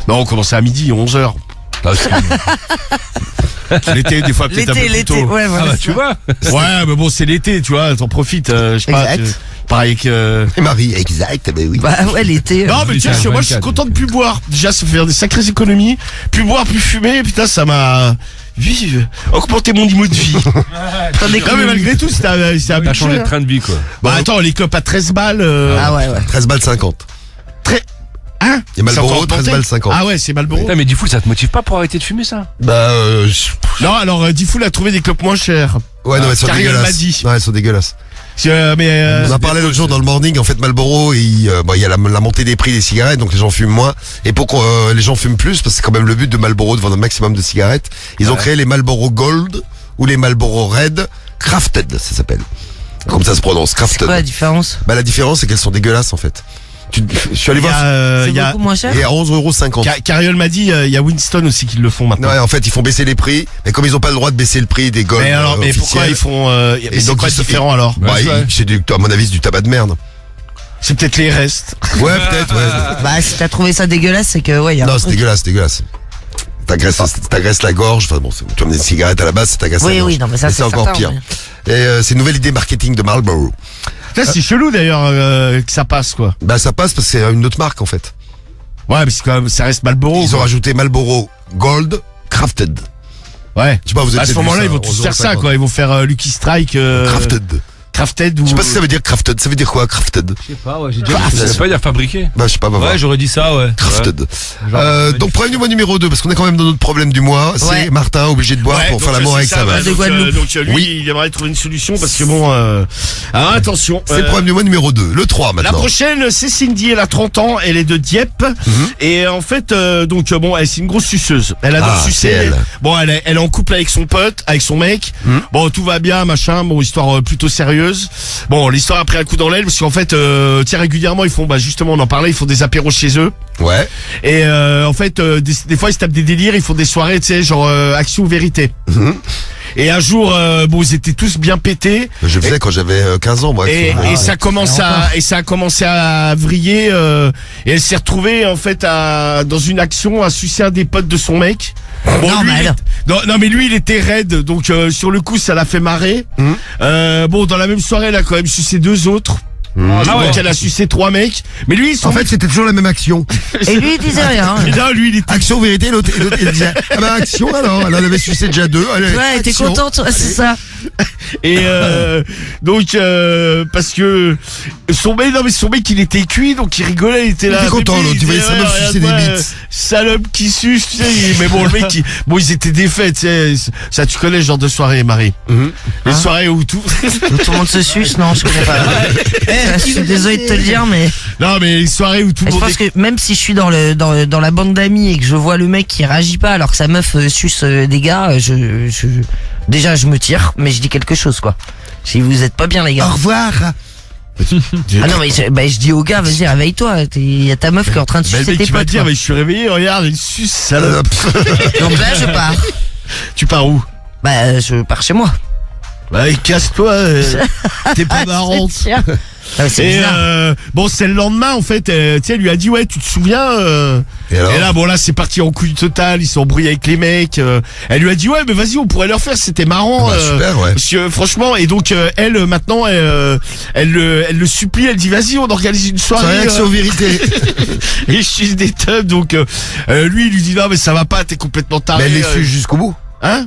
Non, on commençait à midi, 11h. Ah, c'est- L'été, des fois, peut-être un peu plus L'été, tôt. ouais, Ah, voilà. bah, tu vois. Ouais, mais bon, c'est l'été, tu vois, t'en profites, je sais pas. Exact. Pareil que. Et Marie, exact, bah oui. Bah ouais, l'été. Non, mais tu sais, moi, je suis 24, content de plus boire. Déjà, ça fait faire des sacrées économies. Plus boire, plus fumer, putain, ça m'a, augmenté mon niveau de vie. Non, mais malgré tout, c'est un T'as changé de train de vie, quoi. Bah, attends, les clopes à 13 balles, Ah ouais. 13 balles 50. hein? Et Marlboro, Ça a encore 13 augmenté balles 50. Ah ouais, c'est Marlboro. Putain, mais du coup, ça te motive pas pour arrêter de fumer, ça? Bah, Non, alors, Diffoul a trouvé des clopes moins chères. ouais, non, elles sont Cariol m'a dégueulasses. dit. Non, elles sont dégueulasses. Mais, On en parlait l'autre jour dans le morning. En fait, Marlboro, il y a la montée des prix des cigarettes, donc les gens fument moins. Et pour que les gens fument plus, parce que c'est quand même le but de Marlboro de vendre un maximum de cigarettes, ils ont créé les Marlboro Gold ou les Marlboro Red Crafted, ça s'appelle. Comme ça se prononce, C'est Crafted. quoi la différence? Bah la différence, c'est qu'elles sont dégueulasses en fait. Je suis allé il y voir. a, C'est il y a, beaucoup moins cher? Et à 11,50 €. Cariol m'a dit, il y a Winston aussi qui le font maintenant. Ouais, en fait, ils font baisser les prix, mais comme ils ont pas le droit de baisser le prix des Gold Mais alors, mais pourquoi officiels, ils font, mais c'est donc, quoi ils- différent alors? bah, Ouais, ouais. c'est à mon avis, c'est du tabac de merde. C'est peut-être les restes. Ouais, peut-être, ouais. Bah si t'as trouvé ça dégueulasse, c'est que ouais, y a un Non, c'est truc. dégueulasse, dégueulasse. T'agresses la gorge, enfin bon, tu as des cigarettes à la base, ça t'agresse la Oui, gorge. oui, non, mais ça, c'est c'est encore certain, pire. mais- Et c'est une nouvelle idée marketing de Marlboro. Là, c'est chelou d'ailleurs que ça passe quoi. Bah ça passe parce que c'est une autre marque en fait. Ouais, mais c'est quand même, ça reste Marlboro. Ils ont quoi. rajouté Marlboro Gold Crafted. Ouais. Je sais pas, vous avez À ce peut-être vu moment-là, ça, ils vont tous faire ça 11,50 €. quoi. Ils vont faire Lucky Strike. Crafted. crafted ou. Je sais pas si ça veut dire crafted. Ça veut dire quoi, crafted? Je sais pas, ouais, j'ai déjà Ça veut pas dire fabriqué. Bah, je sais pas, bah, Ouais, j'aurais dit ça, ouais. crafted. Genre, Donc, problème du mois numéro 2, parce qu'on est quand même dans notre problème du mois. C'est Ouais. Martin obligé de boire Ouais, pour faire donc, l'amour c'est avec ça, sa bah, meuf. de donc, Guadeloupe. donc, lui, Oui. il aimerait trouver une solution parce que bon. Alors, attention. C'est le problème du mois numéro 2. Le 3 La maintenant. prochaine, c'est Cindy, elle a 30 ans, elle est de Dieppe, et en fait, c'est une grosse suceuse. Elle adore Ah, sucer. c'est elle. Bon, elle est en couple avec son pote, avec son mec. Bon, tout va bien, machin. Bon, histoire plutôt sérieuse. Bon, l'histoire a pris un coup dans l'aile parce qu'en fait, tiens, régulièrement, ils font, bah justement, on en parlait, ils font des apéros chez eux. Ouais. Et en fait, des fois, ils se tapent des délires, ils font des soirées, tu sais, genre action ou vérité. Et un jour, ils étaient tous bien pétés. Je faisais quand j'avais 15 ans, moi. Et Ah, ça commence ça a commencé à vriller et elle s'est retrouvée en fait dans une action à sucer un des potes de son mec. Bon, Non, lui, mais alors. non mais lui il était raide donc sur le coup ça l'a fait marrer. Dans la même soirée elle a quand même sucé 2 autres. Donc elle a sucé 3 mecs. Mais lui son En fait, c'était toujours la même action. Et lui, il disait rien. mec, non, lui il était Action, vérité, l'autre il disait, ah bah, action alors. Elle en avait sucé déjà 2. Allez, Ouais, t'es action. contente, ouais, c'est ça. et parce que son mec il était cuit donc il rigolait, il était là. Il était content, bébé, l'autre, il tu voyais disait, sa meuf ouais, sucer des regarde-moi, bites. Salope qui suce, tu sais. Mais bon le mec ils étaient défaits, tu sais. Ça tu connais ce genre de soirée, Marie. Les soirées où tout. Tout le monde se suce, non, je connais pas. Je suis désolé de te le dire, mais Non mais les soirées où tout le je monde pense que même si je suis dans la bande d'amis et que je vois le mec qui réagit pas alors que sa meuf suce des gars, déjà je me tire, mais je dis quelque chose quoi. Si vous êtes pas bien les Au gars. revoir. Ah non mais je dis aux gars, vas-y réveille-toi, il y a ta meuf qui est en train de Bah, le sucer mec tes qui va potes. te dire quoi. mais je suis réveillé, regarde il suce salope. Donc là je pars. Tu pars où? Bah je pars chez moi. Bah casse-toi, t'es pas marrante. Tiens. Ah, c'est Et bizarre. c'est le lendemain en fait, tu sais, elle lui a dit ouais tu te souviens Et alors là c'est parti en couille totale, ils sont embrouillés avec les mecs. Elle lui a dit ouais mais vas-y on pourrait leur faire, c'était marrant. Bah, super, ouais. Parce que franchement et donc elle maintenant elle le supplie, elle dit vas-y on organise une soirée. Action, vérité. Et je suis des tubs donc lui il lui dit non mais ça va pas, t'es complètement taré. Mais elle les suit jusqu'au bout. Hein?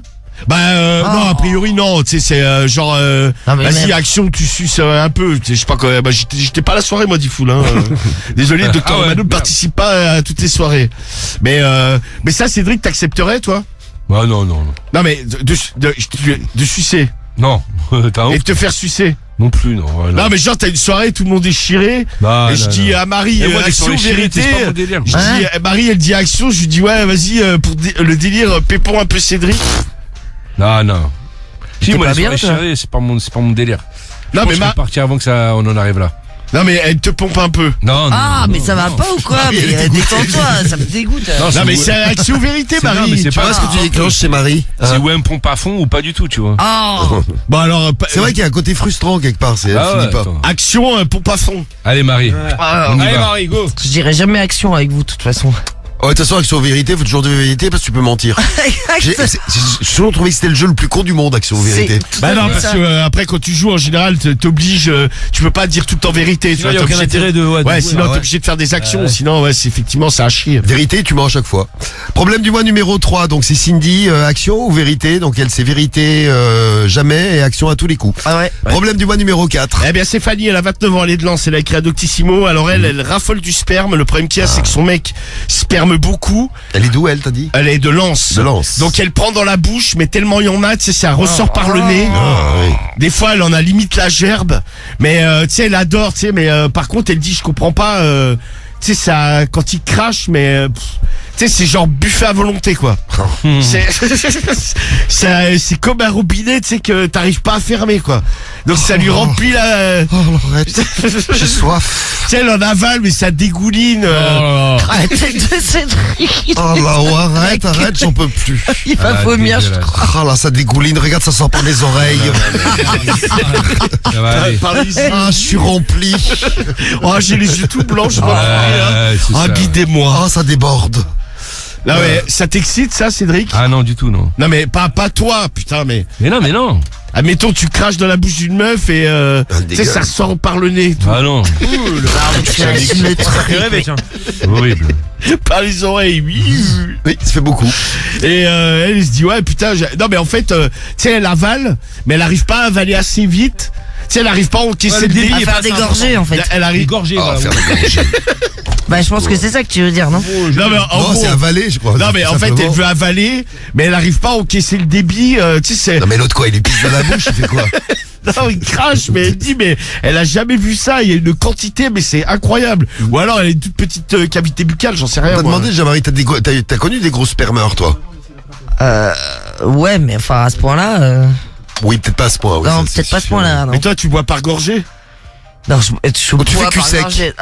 Non, a priori non, tu sais c'est genre Non, mais vas-y même. action tu suces un peu, tu sais je sais pas quoi, bah j'étais pas à la soirée moi Difool hein. Désolé docteur Ah ouais, Mano ne merde. participe pas à toutes les soirées. Mais ça Cédric t'accepterais toi? Bah non. Non mais de sucer Non. T'as et honte? de te faire sucer. Non plus, non. Ouais, Non mais genre t'as une soirée, tout le monde est chiré Non, et je non, dis non. à Marie Et moi, des action soirées chirées, vérité. c'est pas mon délire. Je dis Marie elle dit action, je lui dis ouais vas-y pour le délire pépons un peu Cédric. Non. Si, T'es moi, pas les bien, soirées toi chirées, c'est pas mon délire. Non mais Je vais partir avant que ça, on en arrive là. non mais elle te pompe un peu. Non. Ah mais ça va non. pas ou quoi? Mais détends-toi, ça me dégoûte. Non mais c'est action vérité C'est- non, Marie. mais c'est tu pas- vois. Qu'est-ce que tu déclenches chez Marie? C'est ouais, me pompe à fond ou pas du tout, tu vois. Oh. Bon alors C'est vrai qu'il y a un côté frustrant quelque part, elle Ah finit ouais, pas. attends. action pompe à fond. Allez, Marie. Ah, On y Allez, va. Marie, go. je dirais jamais action avec vous de toute façon. Ouais, de toute façon, action vérité, faut toujours dire vérité parce que tu peux mentir. J'ai toujours trouvé que c'était le jeu le plus con du monde, action vérité. Bah non parce que après quand tu joues en général t'obliges, tu peux pas dire tout en vérité. Tu Sinon, vois, y a t'es aucun obligé de- intérêt de. Ouais sinon ah t'es ouais. obligé de faire des actions, Ouais. sinon ouais c'est effectivement ça a chier. Vérité, tu mens à chaque fois. Problème du mois numéro 3, donc c'est Cindy, action ou vérité? Donc elle c'est vérité jamais et action à tous les coups. Ah ouais. Problème du mois numéro 4. Eh bien c'est Fanny, elle a 29 ans, elle est de Lens, elle a écrit à Doctissimo. Alors elle raffole du sperme. Le problème qu'il y a c'est que son mec sperme beaucoup. Elle est d'où elle, t'as dit? Elle est de Lens. De Lens. Donc elle prend dans la bouche, mais tellement il y en a, tu sais, ça ressort par le nez. Ah, oui. Des fois, elle en a limite la gerbe. Mais tu sais, elle adore, tu sais. Mais par contre, elle dit, je comprends pas. Tu sais, ça, quand il crache, mais tu sais, c'est genre buffet à volonté, quoi. C'est c'est comme un robinet, tu sais, que t'arrives pas à fermer, quoi. Donc ça lui remplit la. Oh, Laurette, j'ai soif. Tu sais, elle en avale, mais ça dégouline. Arrête de Cédric. Oh là, arrête, j'en peux plus. Il va Ah, vomir, je dégueulasse. crois. Oh là, ça dégouline, regarde, ça sort par les oreilles. Ça va aller. Parlez-y. Ah, je suis rempli. Oh, j'ai les yeux tout blancs, je m'en prie, hein. Ouais, c'est Ah, ça. guidez-moi. Oh, ça déborde. Là, ouais, ça t'excite, ça, Cédric? Ah non, du tout, non. Non, mais pas toi, putain, mais. Mais non. Admettons, tu craches dans la bouche d'une meuf et tu sais, dégueule. ça sort par le nez. Tout. Ah non. Tu assumes le truc. Fais rêver, tiens. C'est horrible. par les oreilles, oui. Oui, ça fait beaucoup. Et elle se dit ouais putain non mais en fait tu sais elle avale mais elle arrive pas à avaler assez vite. Tu sais elle arrive pas à encaisser le le débit débit. À faire des gorgées en fait. Elle arrive. Gorgé, Ah, voilà. faire des gorgées. Bah je pense que c'est ça que tu veux dire, non? Non mais en Non, gros. c'est avalé, je crois. Non mais en fait simplement. elle veut avaler mais elle arrive pas à encaisser le débit. Tu sais c'est. Non mais l'autre quoi, il lui pisse dans la bouche, il fait quoi? Non, il crache, mais elle dit, mais elle a jamais vu ça. Il y a une quantité, mais c'est incroyable. Ou alors elle a une toute petite cavité buccale, j'en sais rien. T'as moi. demandé, Jean-Marie, t'as connu des gros spermeurs, toi? Ouais, mais enfin à ce point-là. Oui, peut-être pas à ce point. oui, Non, ça, peut-être c'est pas à ce sûr. point-là. Non, Mais toi, tu bois par gorgée. non je tu bois fais cul par sec. gorgée.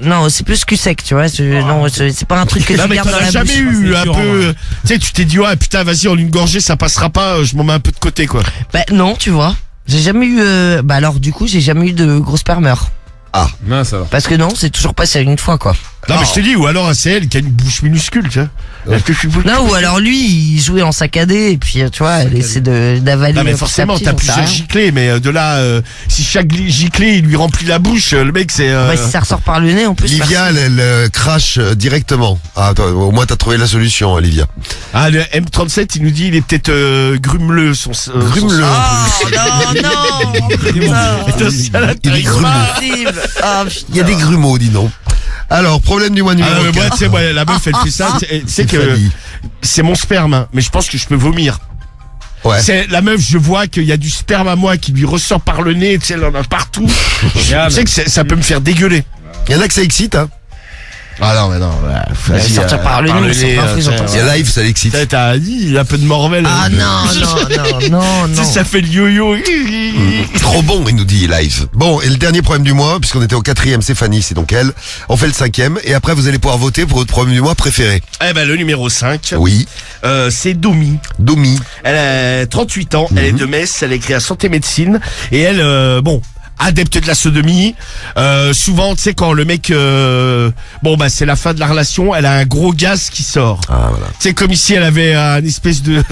Non, c'est plus cul sec, tu vois. Non, c'est pas un truc que Non, tu mais gardes t'en dans as la jamais bouche. eu c'est un sûr, peu. Tu sais, tu t'es dit, ouais, putain, vas-y, en une gorgée, ça passera pas. Je m'en mets un peu de côté, quoi. Bah non, tu vois. J'ai jamais eu. Bah alors du coup, j'ai jamais eu de gros spermeurs. Mince alors. Parce que non, c'est toujours passé une fois quoi. Non, mais je te dis, ou alors c'est elle qui a une bouche minuscule, tu vois. Est-ce que je suis bouche Non, ou alors lui, il jouait en saccadé et puis tu vois, elle essaie d'avaler. Non mais petit à forcément petit, t'as j'en sais plusieurs rien. giclées mais de là si chaque giclée il lui remplit la bouche le mec c'est Bah, si ça ressort par le nez, en plus. Livia, elle crache directement. Ah, attends, au moins t'as trouvé la solution, Olivia. Ah le M37 il nous dit il est peut-être grumeleux son Grumeleux. Oh non, Putain, ça, là, Il est t'arrives grumeleux. pas. impossible. Ah, Il y a des grumeaux, dis donc. Alors, problème du mois Ah numéro non, mais moi 4. tu sais moi la meuf elle fait ça tu sais que Fanny. c'est mon sperme hein, mais je pense que je peux vomir. Ouais. C'est la meuf, je vois qu'il y a du sperme à moi qui lui ressort par le nez, tu sais, elle en a partout. Je sais que ça peut me faire dégueuler. Il y en a que ça excite, hein. Ah non, mais non, vas-y, sortir par le nez, c'est pas frisant, Il y a live, ça l'excite. T'as dit, il y a un peu de morvelle. Ah non. Tu sais, ça fait le yo-yo. Trop bon, il nous dit live. Bon, et le dernier problème du mois, puisqu'on était au 4e, c'est Fanny, c'est donc elle. On fait le 5e, et après vous allez pouvoir voter pour votre problème du mois préféré. Eh ben, le numéro 5, Oui, c'est Domi. Domi. Elle a 38 ans, elle est de Metz, elle a écrit à Santé Médecine, et elle, adepte de la sodomie. Souvent, tu sais, quand le mec, c'est la fin de la relation, elle a un gros gaz qui sort. Ah, voilà. Tu sais, comme ici, elle avait une espèce de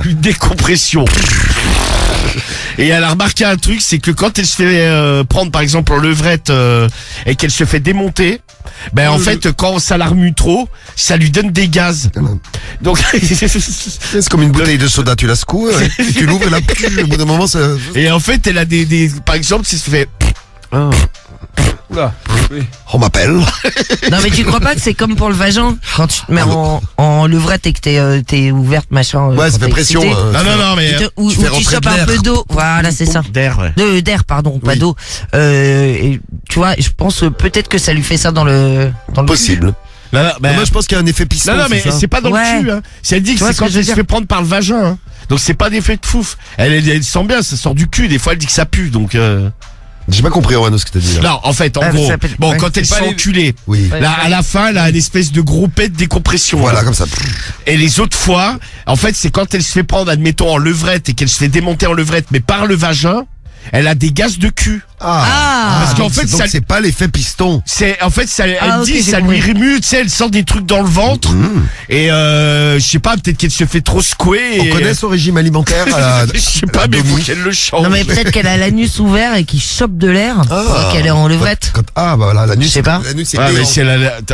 une décompression. Et elle a remarqué un truc, c'est que quand elle se fait prendre, par exemple, en levrette et qu'elle se fait démonter, en fait, quand ça la remue trop, ça lui donne des gaz. Donc, C'est comme une bouteille de soda, tu la secoues, tu l'ouvres et là, au bout d'un moment, ça... et en fait, elle a par exemple, si elle se fait Oula. Oui. On m'appelle. Non mais tu crois pas que c'est comme pour le vagin quand tu te mets en levrette et que t'es ouverte machin. Ouais, quand ça fait t'es pression. excité. non, mais Ou tu fais tu rentrer chopes de un l'air. peu d'eau. Voilà, c'est ça. d'air, ouais. D'air, pardon, pas Oui. d'eau. Et tu vois, je pense peut-être que ça lui fait ça dans le Possible. Non, Moi, je pense qu'il y a un effet piston. non, mais ça. c'est pas dans Ouais. le cul, hein. Si elle dit que Tu vois c'est ce que quand je veux elle se dire fait prendre par le vagin, hein. Donc c'est pas d'effet de fouf. Elle sent bien, ça sort du cul. Des fois, elle dit que ça pue, donc. J'ai pas compris, Orano, ce que t'as dit là. Non, en fait, en Ah, gros, ça peut- ouais. quand elle se pas fait les- enculer, Oui. Ouais. là, à la fin, elle a une espèce de gros pet de décompression. Voilà, hein. comme ça. Et les autres fois, en fait, c'est quand elle se fait prendre, admettons, en levrette et qu'elle se fait démonter en levrette, mais par le vagin, elle a des gaz de cul. Ah. Parce qu'en fait, donc ça- c'est pas l'effet piston. En fait, ça, elle Ah, ok, dit, j'ai ça lui compris. remue, tu sais, elle sent des trucs dans le ventre. Et je sais pas, peut-être qu'elle se fait trop secouer. On et- connaît son régime alimentaire à la... Je sais pas, la mais faut Domi. qu'elle le change. Non mais peut-être qu'elle a l'anus ouvert et qu'il chope de l'air pendant qu'elle est en levrette. Ah, bah voilà, la nuit. Je sais pas. La nuit, c'est Ouais, mais béant. si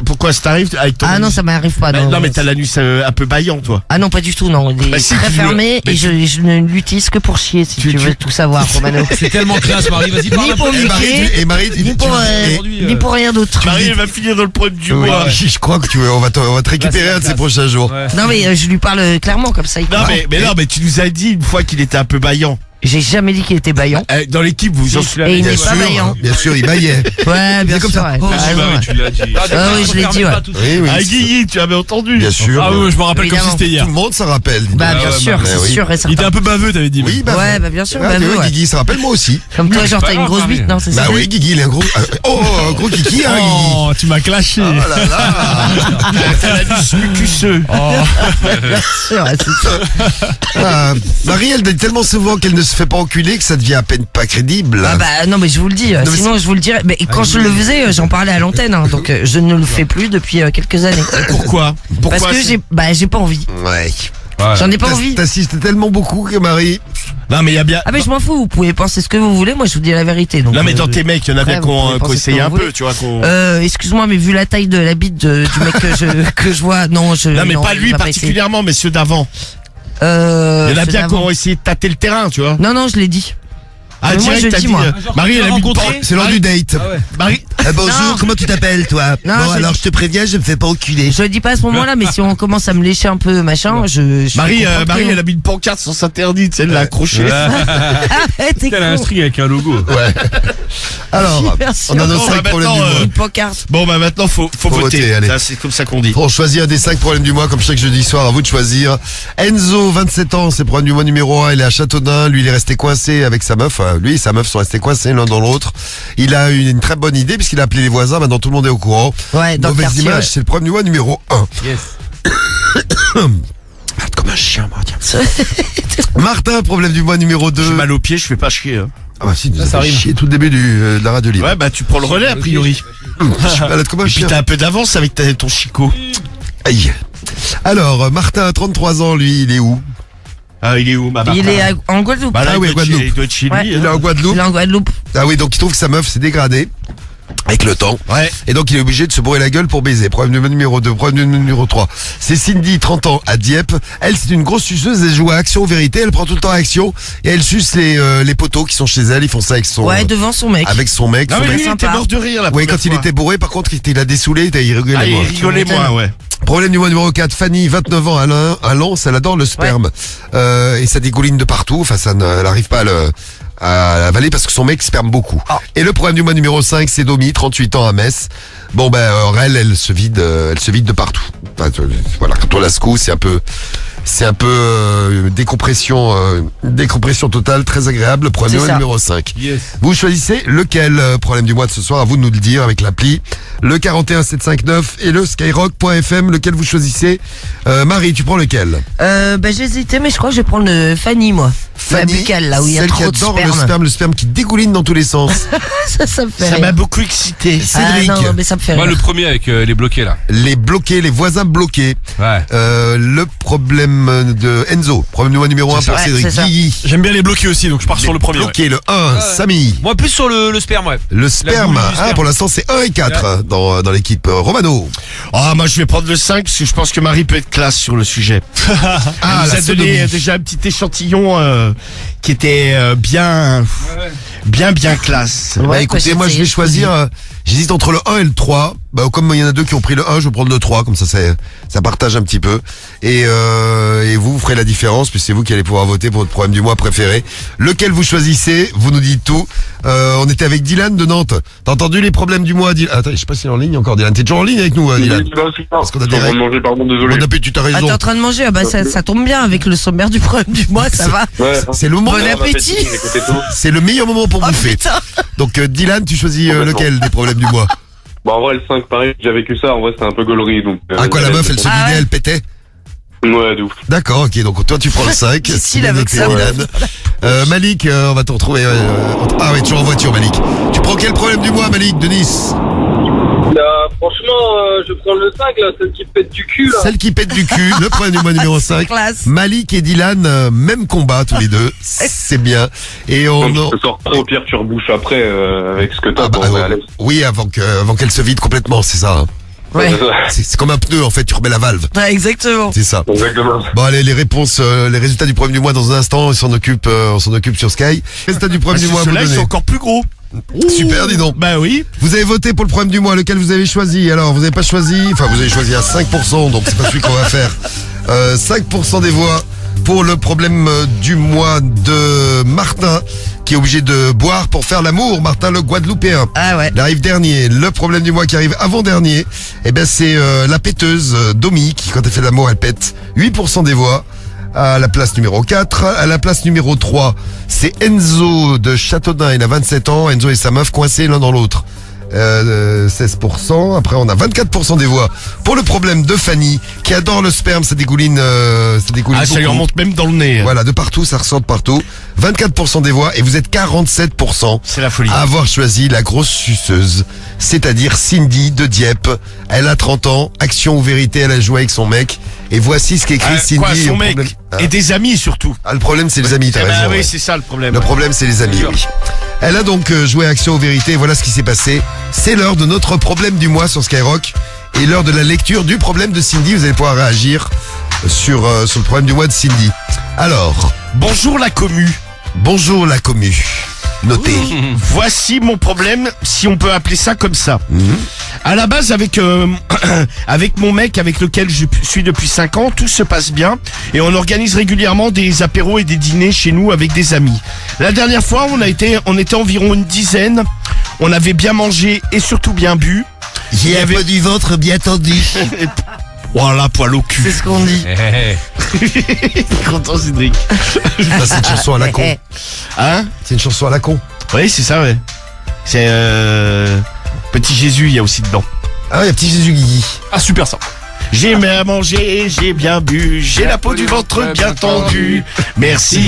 pourquoi ça t'arrive avec ton Ah non, ça m'arrive pas. non, mais t'as l'anus un peu baillant, toi. Ah non, pas du tout, non. Il est Bah, si, très tu fermé le- et je ne l'utilise que pour chier, si tu veux tout savoir, Romano. C'est tellement classe, Marie. Vas-y, parle Ni un pour peu. Et Marie, niquer, et Marie, ni pour, aujourd'hui, ni pour rien d'autre. Marie, elle va finir dans le problème du Oui, mois. je crois que on va te récupérer Là, c'est un de ces la prochains jours. Ouais. Non mais je lui parle clairement comme ça. Il Non, comprend. mais tu nous as dit une fois qu'il était un peu baillant. J'ai jamais dit qu'il était baillant. Dans l'équipe, vous en Si, tu l'as Et il dit. n'est Bien pas vaillant. sûr, bien sûr, il baillait. Ouais, bien comme sûr. ça. ouais, Oh, t'as raison, ouais. Tu l'as dit. Ah oui, je l'ai dit, ouais. Oui, oui. Ah, c'est- Guigui, tu avais entendu. Bien sûr. Ah oui, je me rappelle comme si Évidemment. c'était Tout hier. le monde s'en rappelle. dis Bah donc. bien ouais, sûr, bah, c'est oui. sûr et Il certain. était un peu baveux, t'avais dit. Oui, bah. Ouais, bah bien sûr, Ah, bah tu oui, vois, ouais. Guigui se rappelle moi aussi. Comme toi, genre pas t'as une grave, grosse Marie. bite, non, c'est Bah ça? oui, Guigui, il est un gros. Un gros Guigui, hein, Guigui. Oh, tu m'as clashé. Oh là là. T'as l'anus mucuseux. C'est vrai, c'est ça. Ah, Marie, elle dit tellement souvent qu'elle ne se fait pas enculer que ça devient à peine pas crédible. Ah bah non mais je vous le dis, mais sinon je vous le dirais. Mais quand je le faisais, j'en parlais à l'antenne, hein, donc je ne le fais plus depuis quelques années. Pourquoi? Parce que j'ai pas envie. Ouais. J'en ai pas envie. T'assistes tellement beaucoup que Marie. Non, mais il y a bien. Ah mais je m'en fous, vous pouvez penser ce que vous voulez, moi je vous dis la vérité. Donc, Non, mais dans tes mecs, il y en a bien après, vous pouvez qu'on penser essaye ce que un vous peu, voulez. tu vois, qu'on. Excuse-moi, mais vu la taille de la bite du mec que je vois, non, Non, mais pas il lui va particulièrement, mais ceux d'avant. essayer. Il y en a ceux bien qui d'avant. ont essayé de tâter le terrain, tu vois. Non, non, je l'ai dit. Ah, Mais moi, direct, je t'as dis, dit. moi. Marie, elle a mis une rencontré porte. C'est l'heure du date. Marie. Bonjour, Non. comment tu t'appelles toi? Non, Bon je alors dis- je te préviens, je me fais pas enculer. Je le dis pas à ce moment-là, mais si on commence à me lécher un peu, machin, je Marie, peux comprendre Marie, que- elle a mis une pancarte sans s'interdit, tu sais, elle l'a accrochée. Arrête, t'es Elle a un con. string avec un logo. Ouais. Alors, Super on a sûr. nos Bon, 5 bah, problèmes du maintenant, mois. Une pancarte. Bon, bah maintenant, faut voter. voter, allez. Ça, c'est comme ça qu'on dit. On choisit un des 5 problèmes du mois, comme chaque jeudi soir, à vous de choisir. Enzo, 27 ans, c'est problème du mois numéro 1, il est à Châteaudun, lui il est resté coincé avec sa meuf, lui et sa meuf sont restés coincés l'un dans l'autre. Il a eu une très bonne idée puisqu'il a appelé les voisins, maintenant tout le monde est au courant. Ouais, dans le Mauvaise quartier. image, Ouais. c'est le problème du mois numéro 1. Yes. Arrête comme un chien, Martin. Martin, problème du mois numéro 2. J'ai mal aux pieds, je fais pas chier. Hein. Ah bah si, nous Ça avons rime. chié tout le début de la radio libre. Ouais, bah tu prends le relais a priori. Je suis malade comme un Et puis chien. t'as un peu d'avance avec ton chicot. Aïe. Alors, Martin a 33 ans, lui, il est où? Ah, il est où, ma Il est en Guadeloupe. Bah là, Ah oui, il doit être Guadeloupe. chez- il doit être chez Ouais. lui. Il est hein. en Guadeloupe. Il est en Guadeloupe. Ah oui, donc il trouve que sa meuf s'est dégradée avec le temps. Ouais. Et donc il est obligé de se bourrer la gueule pour baiser. Problème numéro 2. Problème numéro 3. C'est Cindy, 30 ans, à Dieppe. Elle, c'est une grosse suceuse. Elle joue à Action ou Vérité. Elle prend tout le temps Action. Et elle suce les poteaux qui sont chez elle. Ils font ça avec son, Ouais, devant son mec. avec son mec. Non, Son mais mec- lui, il était sympa. mort de rire la Oui, première quand il fois. était bourré, par contre, il a dessoulé, il rigolait Ah, il moins. rigolait moins, ouais. Problème numéro 4, Fanny, 29 ans, à Lens, elle adore le sperme. Et ça dégouline de partout, enfin elle n'arrive pas à avaler parce que son mec sperme beaucoup. Et le problème du mois numéro 5, c'est Domi, 38 ans à Metz. Bon ben elle se vide de partout. Enfin, voilà, quand on la secoue, c'est un peu décompression totale, très agréable. Problème C'est ça. numéro 5. Yes. Vous choisissez lequel problème du mois de ce soir, à vous de nous le dire avec l'appli, le 41759 et le skyrock.fm, lequel vous choisissez. Marie, tu prends lequel? Bah j'hésitais, mais je crois que je vais prendre le Fanny, moi. La buccale, là où il y a celle trop qui de adore sperme. le sperme qui dégouline dans tous les sens. Ça me fait Ça rire. m'a beaucoup excité. Cédric, Ah non, mais ça me fait Moi, rire. le premier avec les bloqués, là. les bloqués, les voisins bloqués. Ouais. Le problème de Enzo, problème du mois numéro 1 pour Ouais, Cédric. c'est ça. Guigui, J'aime bien les bloquer aussi, donc je pars sur le premier. Ouais. bloqué, le 1, Samy. Moi, plus sur le sperme, ouais. Le sperme, boule du sperme. pour l'instant c'est 1 et 4 dans l'équipe. Romano. Ah, moi, je vais prendre le 5 parce que je pense que Marie peut être classe sur le sujet. Ah, Elle nous la a sodomie. donné déjà un petit échantillon qui était bien classe. Bah Ouais, écoutez, quoi, moi je c'est- vais choisir, j'hésite entre le 1 et le 3. Bah comme il y en a deux qui ont pris le 1, je vais prendre le 3, comme ça partage un petit peu. Et vous ferez la différence, puis c'est vous qui allez pouvoir voter pour votre problème du mois préféré. Lequel vous choisissez, vous nous dites tout. On était avec Dylan de Nantes. T'as entendu les problèmes du mois, Dylan? Attends, je sais pas s'il est en ligne encore, Dylan. T'es toujours en ligne avec nous, Dylan? Parce qu'on a des règles. manger, pardon, Bon désolé. appétit, tu as Ah, raison. t'es en train de manger, ah bah ça tombe bien avec le sommaire du problème du mois, ça va. Ouais, C'est le moment. Bon appétit. écoutez tout. C'est le meilleur moment pour Oh bouffer. putain. Donc Dylan, tu choisis Complètement. lequel des problèmes du mois? Bon, en vrai, le 5, pareil, j'ai vécu ça, en vrai, c'était un peu gaulerie, donc. Ah quoi, la meuf, elle se Ah vidait, ouais. elle pétait? Ouais, de ouf. D'accord, ok, donc toi tu prends le 5. Difficile c'est avec noté, ça. Dylan. Malik, on va te retrouver. Ah oui, toujours en voiture, Malik. Tu prends quel problème du mois, Malik, de Nice? Franchement, je prends le 5, là, celle qui pète du cul, là. Celle qui pète du cul, le problème du mois numéro 5. Classe. Malik et Dylan, même combat tous les deux, c'est bien. Et on... Donc, ce soir, au pire, tu rebouches après, avec ce que t'as, Ah bah, bon, ouais, allez. oui, avant qu'elle se vide complètement, c'est ça. hein. Ouais. C'est comme un pneu, en fait, tu remets la valve. Ouais, exactement. C'est ça. Exactement. Bon allez, les réponses, les résultats du problème du mois dans un instant, on s'en occupe sur Sky. Résultats du problème du mois à vous Ceux-là, ils sont donner. encore plus gros. Super, dis donc. Bah oui. Vous avez voté pour le problème du mois, lequel vous avez choisi? Alors, vous n'avez pas choisi, enfin, vous avez choisi à 5%, donc c'est pas celui qu'on va faire. 5% des voix pour le problème du mois de Martin, qui est obligé de boire pour faire l'amour. Martin, le Guadeloupéen. Ah ouais. Il arrive dernier. Le problème du mois qui arrive avant-dernier, eh ben, c'est la péteuse Domi, qui, quand elle fait l'amour, elle pète. 8% des voix. À la place numéro 4. À la place numéro 3, c'est Enzo de Châteaudun. Il a 27 ans. Enzo et sa meuf coincés l'un dans l'autre. 16%. Après, on a 24% des voix pour le problème de Fanny, qui adore le sperme. Ça dégouline Ah, ça lui beaucoup. remonte même dans le nez. Voilà, de partout, ça ressort de partout. 24% des voix. Et vous êtes 47% C'est la folie. à avoir choisi la grosse suceuse, c'est-à-dire Cindy de Dieppe. Elle a 30 ans, Action ou Vérité, elle a joué avec son mec Et voici ce qu'écrit Cindy. Quoi, son au mec problème. et des amis surtout. Ah, le problème, c'est les amis, t'as Eh ben raison. oui, ouais. c'est ça le problème. Le problème, c'est les amis, oui. Elle a donc joué Action ou Vérité, et voilà ce qui s'est passé. C'est l'heure de notre problème du mois sur Skyrock, et l'heure de la lecture du problème de Cindy. Vous allez pouvoir réagir sur le problème du mois de Cindy. Alors, Bonjour la commu. bonjour la commu. Notez. Voici mon problème, si on peut appeler ça comme ça. À la base, avec avec mon mec avec lequel je suis depuis 5 ans, tout se passe bien et on organise régulièrement des apéros et des dîners chez nous avec des amis. La dernière fois, on était environ une dizaine. On avait bien mangé et surtout bien bu. J'ai un peu du ventre bien tendu. Voilà, poil au cul. C'est ce qu'on dit. Content, Cédric. Ça, c'est une chanson à la con. Hein? C'est une chanson à la con. Oui, c'est ça, ouais. C'est Petit Jésus, il y a aussi dedans. Ah, il y a petit Jésus Guigui. Ah, super ça. J'ai bien mangé, j'ai bien bu, j'ai la peau du ventre bien tendue. Merci,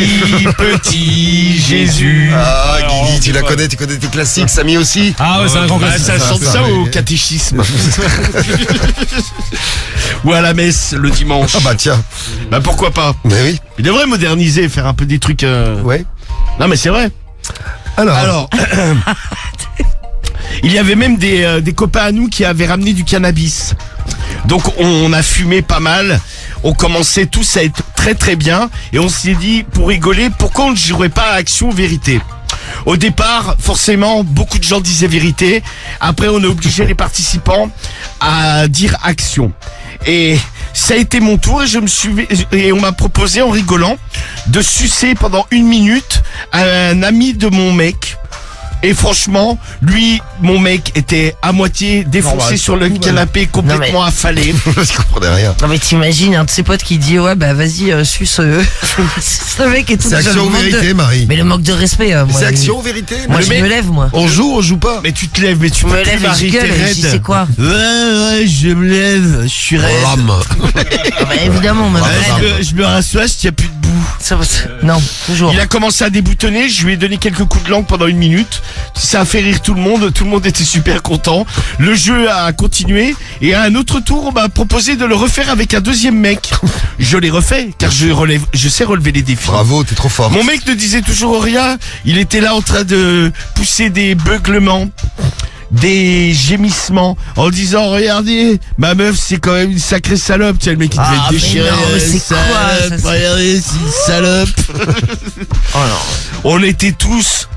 petit Jésus. Ah, Guigui, tu la connais, tu connais tes classiques, Samy aussi. Ah ouais, c'est un grand Bah, classique. ça chante ça oui. au catéchisme. Ou à la messe le dimanche. Ah bah tiens, Bah pourquoi pas. mais oui. Il devrait moderniser, faire un peu des trucs. Ouais. Non mais c'est vrai. Alors, il y avait même des copains à nous qui avaient ramené du cannabis. Donc on a fumé pas mal. On commençait tous à être très très bien. Et on s'est dit, pour rigoler, pourquoi on ne jouerait pas à Action ou Vérité ? Au départ, forcément, beaucoup de gens disaient vérité. Après, on a obligé les participants à dire action. Et ça a été mon tour et on m'a proposé en rigolant de sucer pendant 1 minute un ami de mon mec. Et franchement, lui, mon mec, était à moitié défoncé sur le canapé, complètement affalé. Je comprenais rien. Non mais t'imagines un de ses potes qui dit ouais bah vas-y suce ce mec et tout. C'est déjà, Action le ou manque de- Vérité, Marie. Mais le manque de respect. Moi, C'est Action ou Vérité Moi Le je mec- me lève moi. On joue pas. Mais tu te lèves, mais tu Je me peux plus lève et je Marie, gueule t'es et je dis raide. c'est quoi Ouais, je me lève, je suis raide. Rame. Ah bah évidemment même. Je me rassois, il n'y a plus de boue. Non toujours. Il a commencé à déboutonner, je lui ai donné quelques coups de langue pendant 1 minute. Ça a fait rire tout le monde était super content. Le jeu a continué et à un autre tour, on m'a proposé de le refaire avec un deuxième mec. Je l'ai refait car je sais relever les défis. Bravo, t'es trop fort. Mon mec ne disait toujours rien, il était là en train de pousser des beuglements, des gémissements, en disant regardez, ma meuf c'est quand même une sacrée salope. Tu sais, le mec il devait Ah, être mais déchiré. non, mais c'est salope, quoi, ça, c'est- regardez, c'est une salope. Oh non. On était tous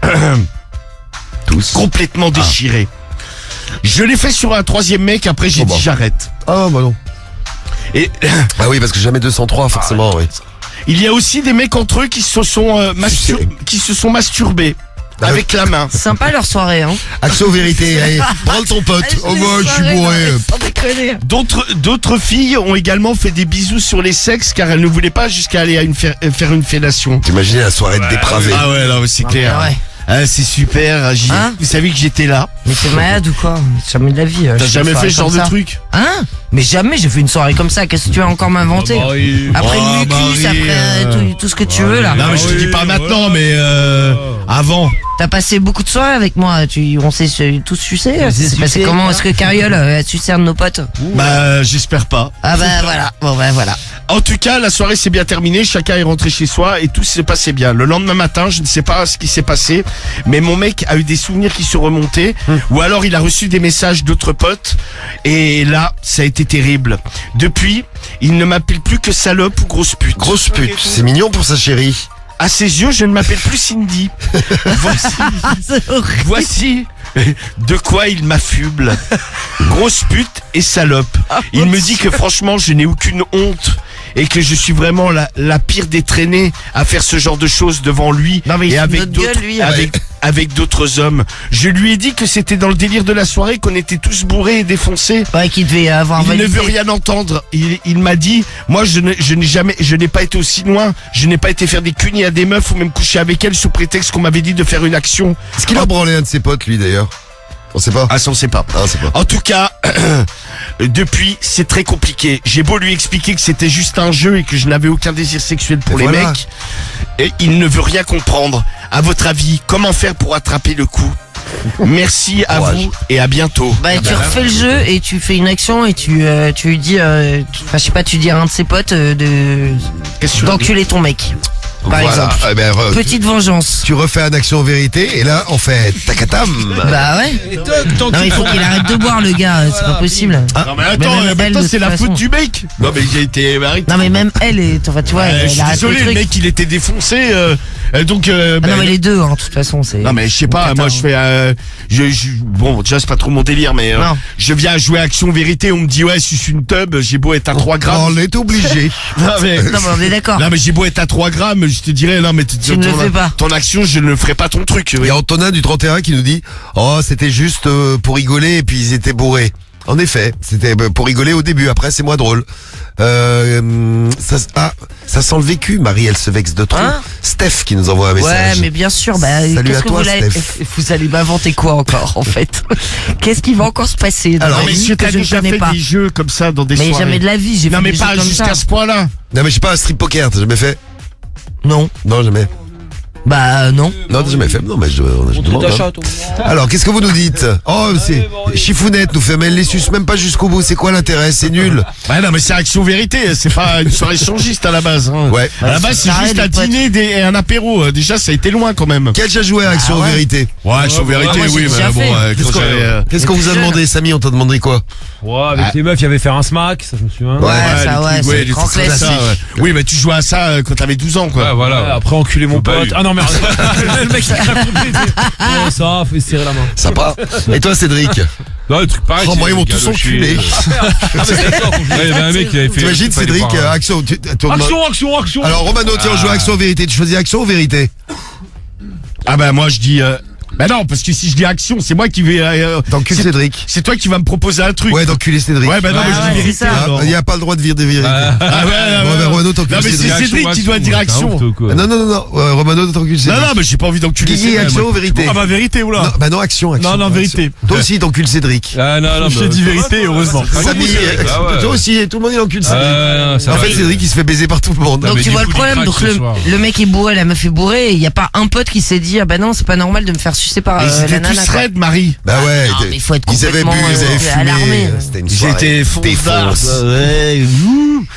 complètement déchirés. Je l'ai fait sur un 3e mec, après j'ai Oh dit bah. j'arrête. Ah bah non. Et Ah oui, parce que jamais 203, forcément, oui. il y a aussi des mecs entre eux qui se sont masturbés avec la main. Sympa leur soirée hein. Action ou Vérité, allez, prends ton pote. Oh moi, je suis bourré. Sans déconner. D'autres filles ont également fait des bisous sur les sexes car elles ne voulaient pas jusqu'à aller à faire une fellation. T'imagines la soirée de dépravé. Ah ouais, non, mais c'est clair. Ouais. Ah, c'est super. Hein Vous savez que j'étais là. Mais t'es malade ou quoi? Jamais de la vie. T'as jamais fait ce genre de truc? Hein? Mais jamais j'ai fait une soirée comme ça. Qu'est-ce que tu vas encore m'inventer? Après Oh, le mucus, Marie, après tout ce que tu veux là. Non, mais je te dis pas maintenant, mais avant. T'as passé beaucoup de soirées avec moi. On s'est tous sucé. C'est passé comment? Est-ce que Cariole a sucé un de nos potes? Bah, j'espère pas. Ah bah voilà. Bon bah voilà. En tout cas, la soirée s'est bien terminée, chacun est rentré chez soi et tout s'est passé bien. Le lendemain matin, je ne sais pas ce qui s'est passé, mais mon mec a eu des souvenirs qui sont remontés, ou alors il a reçu des messages d'autres potes, et là, ça a été terrible. Depuis, il ne m'appelle plus que salope ou grosse pute. Grosse pute, c'est mignon pour sa chérie. À ses yeux, je ne m'appelle plus Cindy. Voici de quoi il m'affuble. Grosse pute et salope. Il me dit que franchement, je n'ai aucune honte et que je suis vraiment la pire des traînées à faire ce genre de choses devant lui Non, mais il et fout avec notre gueule, d'autres lui. avec d'autres hommes. Je lui ai dit que c'était dans le délire de la soirée, qu'on était tous bourrés et défoncés. Ouais, qui devait avoir Il ne validé. veut rien entendre. Il m'a dit, moi je n'ai pas été aussi loin. Je n'ai pas été faire des cunis à des meufs ou même coucher avec elles sous prétexte qu'on m'avait dit de faire une action. Est-ce qu'il a branlé un de ses potes, lui, d'ailleurs? On sait pas. Ah, ça on sait pas. Ah, on sait pas. En tout cas, depuis, c'est très compliqué. J'ai beau lui expliquer que c'était juste un jeu et que je n'avais aucun désir sexuel pour Et les voilà. mecs. Et il ne veut rien comprendre. À votre avis, comment faire pour attraper le coup? Merci à vous et à bientôt. Bah, tu refais le jeu et tu fais une action et tu lui dis, enfin, je sais pas, tu dis à un de ses potes d'enculer ton mec. Par exemple. Eh ben, Petite vengeance. tu refais un action vérité et là on fait tacatam. Bah ouais. Non, mais il faut qu'il arrête de boire, le gars, c'est pas possible. Non mais attends, même elle, maintenant de c'est toute la faute façon. du mec. Non mais j'ai été arrête. Non, mais même elle est, enfin, tu vois, Je elle suis arrête désolé, le le truc. mec il était défoncé. Donc. Ah non, mais les deux, hein, de toute façon, c'est. Non mais je sais pas, Cata, moi hein. je fais bon déjà c'est pas trop mon délire mais Non. je viens jouer action vérité, on me dit ouais je suis une tub, j'ai beau être à 3 grammes. On est obligé. Non mais, Non, mais on est d'accord. non mais j'ai beau être à 3 grammes, je te dirais non mais Tu ne le fais pas. ton action je ne ferai pas ton truc. Il y a Antonin du 31 qui nous dit oh c'était juste pour rigoler et puis ils étaient bourrés. En effet, c'était pour rigoler au début, après c'est moins drôle. Ça sent le vécu, Marie, elle se vexe de trop. Hein Steph qui nous envoie un Ouais, message. mais bien sûr, bah, Salut qu'est-ce à que toi, vous allez m'inventer quoi encore, en fait? Qu'est-ce qui va encore se passer dans Alors, la mais vie si que t'as je ne déjà connais fait pas? des jeux comme ça dans des Mais soirées. jamais de la vie, j'ai Non fait mais des pas jeux comme jusqu'à ça. ce point-là. Non mais je sais pas, un strip poker, t'as jamais fait? Non. Non, jamais. Bah, non. Non, t'as jamais fait. Non, mais je demande. Hein. Alors, qu'est-ce que vous nous dites? Oh, c'est Chifounette nous fait, mais elle les suce même pas jusqu'au bout. C'est quoi l'intérêt? C'est nul. Bah non mais c'est action vérité, c'est pas une soirée changiste à la base. Hein. Ouais. À la base c'est Pareil, juste les un potes. dîner et un apéro. Déjà ça a été loin quand même. Qui a déjà joué à Action ouais. Vérité? Ouais, action vérité moi, j'ai oui, déjà mais bon, fait. quand j'avais. Qu'est-ce qu'on Mais vous a plus demandé, Samy? On t'a demandé quoi? Ouais, avec les meufs, il y avait faire un smack, ça je me souviens. Ouais, ça, les ouais, trucs, c'est les le grand trucs comme ça, classique. ouais. Oui, mais tu jouais à ça quand t'avais 12 ans, quoi. Ouais, voilà. Ouais, après enculer mon Pas pote. eu. Ah non merde. Le mec il a compris. Ouais, ça, faut serrer la main. Sympa. Et toi, Cédric? Non, le truc pareil. Oh, moi, c'est ils m'ont le tous gadoché, enculé. Ouais, il y avait un mec qui avait fait. T'imagines, il fallait Cédric, voir, Action, Action. Alors, Romano, tiens, on joue à Action Vérité. Tu choisis Action ou Vérité? Ah bah moi je dis. Bah non, parce que si je dis action, c'est moi qui vais. T'encules c'est- Cédric. C'est toi qui vas me proposer un truc. Ouais, d'enculer Cédric. Ouais, bah non, Ouais, mais je dis ouais, vérité. c'est ça. alors. Il n'y a pas le droit de dire des vérités. Ah ouais, Bon, ben, Romano, t'encules Non, mais Cédric. c'est Cédric qui doit dire action. Non, non, Romano, t'encules Cédric. Non, non, mais j'ai pas envie d'enculer. Guigui, Cédric, Action moi. ou Vérité? Ah bah vérité, oula. Non, bah non, Action. Non, non, vérité. Toi aussi, t'encules Cédric. Ah non, non, J'ai dit vérité, heureusement. Samy, Ah ouais. toi aussi, tout le monde il encule Cédric. non, ça En va. fait, Cédric, il se fait baiser par tout le monde. Donc mais tu du vois coup, le problème, il donc craque ce soir. le mec est bourré, la meuf est bourrée, et il y a pas un pote qui s'est dit ah bah non c'est pas normal de me faire sucer par Et ils la étaient nana. tous quoi. raides, Marie. Bah ouais, non, mais il faut être ils avaient bu, complètement, ils avaient à l'armée. fumé. C'était une Ils soirée. étaient fondards. fonce. Ouais,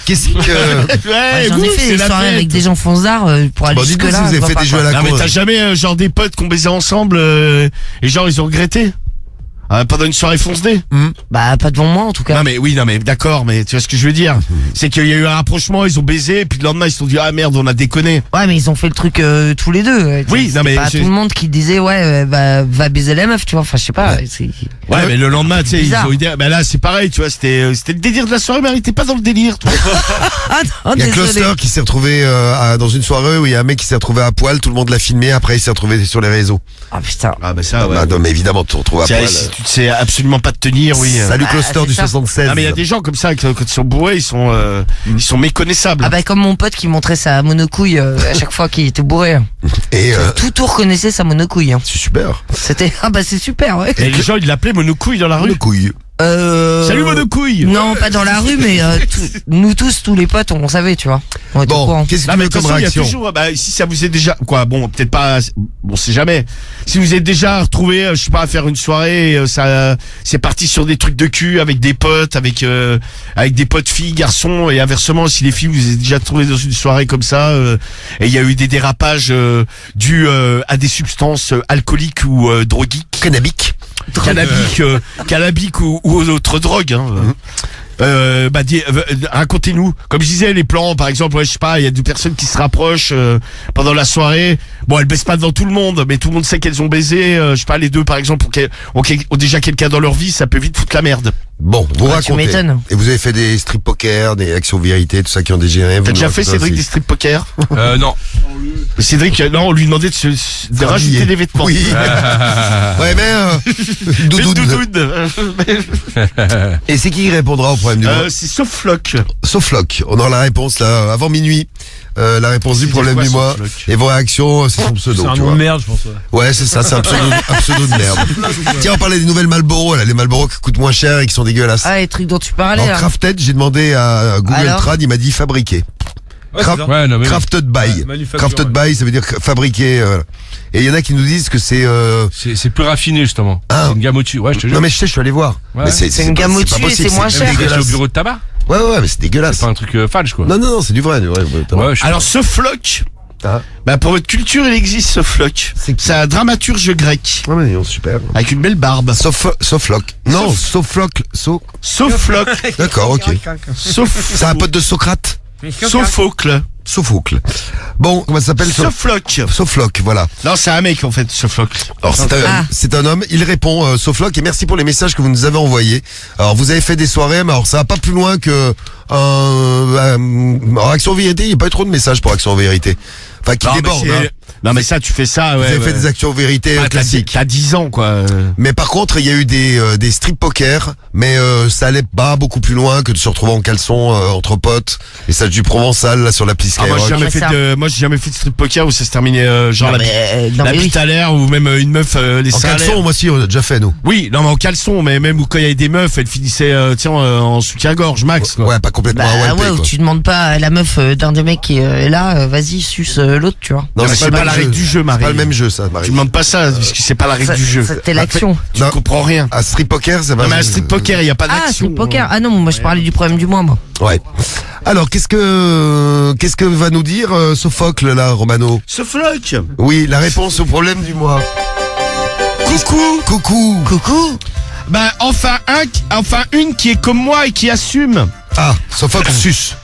Qu'est-ce que... Ouais, j'en ai fait c'est des la soirées fête. avec des gens fondards pour aller Bon, jusque dites-nous là. si vous avez fait des jeux à la Non mais con. t'as jamais genre des potes qui ont baisé ensemble et genre ils ont regretté pendant une soirée fonce-dé. Bah pas devant moi en tout cas. Non mais oui non mais d'accord mais tu vois ce que je veux dire c'est qu'il y a eu un rapprochement, ils ont baisé et puis le lendemain ils se sont dit ah merde on a déconné. Ouais mais ils ont fait le truc tous les deux. Oui, C'était non, mais pas c'est- tout le monde qui disait ouais va baiser la meuf tu vois. Enfin je sais pas. c'est- Ouais mais le lendemain tu sais ils Bizarre. ont idée bah là c'est pareil tu vois c'était le délire de la soirée mais elle était pas dans le délire. Toi. Ah non, Il y a désolé. Cluster qui s'est retrouvé dans une soirée où il y a un mec qui s'est retrouvé à poil, tout le monde l'a filmé, après il s'est retrouvé sur les réseaux. Ah putain. Ah bah ça Bah, non, mais évidemment, tu te retrouves à poil. Si tu ne sais absolument pas te tenir oui. Salut Ah, Cluster c'est du ça. 76. Non mais il y a des gens comme ça quand ils sont bourrés ils sont méconnaissables. Ah bah comme mon pote qui montrait sa monocouille à chaque fois qu'il était bourré. Et Tout reconnaissait sa monocouille. Hein. c'est super. C'était ah bah c'est super ouais. Et les gens ils l'appelaient monocouille dans la Le rue. couille. Salut monocouille. Non, pas dans la rue, mais nous tous les potes, on savait, tu vois. On était au Bon, courant. qu'est-ce que Non tu mais veux de toute comme façon, il y a réaction? toujours bah si ça vous est déjà quoi bon peut-être pas on sait jamais si vous êtes déjà retrouvé je sais pas à faire une soirée ça c'est parti sur des trucs de cul avec des potes avec des potes filles garçons et inversement si les filles vous êtes déjà retrouvés dans une soirée comme ça et il y a eu des dérapages dus à des substances alcooliques ou droguiques Cannabique. cannabique ou autre drogue hein. Racontez-nous. Comme je disais, les plans, par exemple, ouais, je sais pas, il y a deux personnes qui se rapprochent pendant la soirée. Bon, elles baissent pas devant tout le monde, mais tout le monde sait qu'elles ont baisé. Je sais pas, les deux, par exemple, ont déjà quelqu'un dans leur vie, ça peut vite foutre la merde. Bon, vous Ah, tu racontez. m'étonnes. Et vous avez fait des strip poker, des actions vérité, tout ça qui ont dégénéré. T'as déjà fait, Cédric, des strip poker? Non. Cédric, non, on lui demandait de rajouter des vêtements. Oui. Ouais, mais Une doudoune. doudoune. Et c'est qui répondra au problème du mois? C'est Sofloc. Sofloc. On aura la réponse là avant minuit. La réponse du C'est problème quoi, du mois. Sofloc Et vos réactions, c'est son pseudo. C'est un tu nom vois. de merde, je pense. Ouais, c'est ça, c'est un pseudo de merde. Tiens, on parlait des nouvelles Marlboro, là, les Marlboro qui coûtent moins cher et qui sont dégueulasses. Ah, les trucs dont tu parlais En là. crafted, j'ai demandé à Google Alors Trad, il m'a dit fabriqué. Ouais, c'est ça. Ouais, non, mais Crafted by. manufacture, Crafted ouais. by, ça veut dire fabriqué. Voilà. Et il y en a qui nous disent que c'est. c'est plus raffiné, justement. Ah. C'est une gamme au-dessus. Ouais, je te jure. Non mais je sais, je suis allé voir. Ouais. Mais C'est une pas- gamme pas au-dessus et possible, c'est moins même cher. C'est au dégueulasse. bureau de tabac. Ouais, mais c'est dégueulasse. C'est pas un truc falche, quoi. Non, c'est du vrai. Ouais, Ouais, je- Alors ce floc, Ah. bah pour votre culture, il existe ce floc. C'est un dramaturge grec Ouais, mais non, super. avec une belle barbe. Sofloc. Non, Sofloc. Sophocle, D'accord, ok. C'est un pote de Socrate. Sophocle, Sophocle. Bon, comment ça s'appelle Sophocle. Sofloc, voilà. Non, c'est un mec en fait, Sophocle. Alors c'est un homme, il répond Sofloc et merci pour les messages que vous nous avez envoyés. Alors vous avez fait des soirées, mais alors ça va pas plus loin que en Action Vérité, il n'y a pas eu trop de messages pour Action Vérité. Enfin qui Non, mais déborde. c'est- Hein. Non mais ça, tu fais ça, ouais. Vous avez ouais. fait des Actions Vérité Ah, classiques. T'as 10 ans quoi. Mais par contre, il y a eu des strip poker, mais ça allait pas beaucoup plus loin que de se retrouver en caleçon entre potes. Et ça du provençal là sur l'appli Ah, moi j'ai Skyrock. jamais Mais fait ça- moi j'ai jamais fait de strip poker où ça se terminait genre Non, la, mais, non, la mais oui. bite à l'air ou même une meuf les En seins à l'air. caleçon, moi aussi, on a déjà fait nous. Oui, non mais en caleçon, mais même où quand il y avait des meufs, elles finissaient en soutien-gorge max quoi. Ouais, pas complètement à Bah one ouais, pay, où quoi. tu demandes pas à la meuf d'un des mecs qui est là, vas-y, suce l'autre, tu vois. Non, mais c'est pas le la même règle jeu. du jeu, Marie. C'est pas le même jeu, ça, Marie. Tu demandes pas ça parce que c'est pas la règle du jeu. C'était l'action. Tu Non. comprends rien. À strip poker, ça va. Non mais à strip poker, il y a pas Ah, d'action. c'est le poker. Ah non, moi je parlais du problème du mois, moi. Ouais. Alors, qu'est-ce que va nous dire Sophocle là, Romano? Ce floc. Oui, la réponse au problème du mois. Coucou. Coucou. Ben enfin une qui est comme moi et qui assume. Ah, Sophocle sus.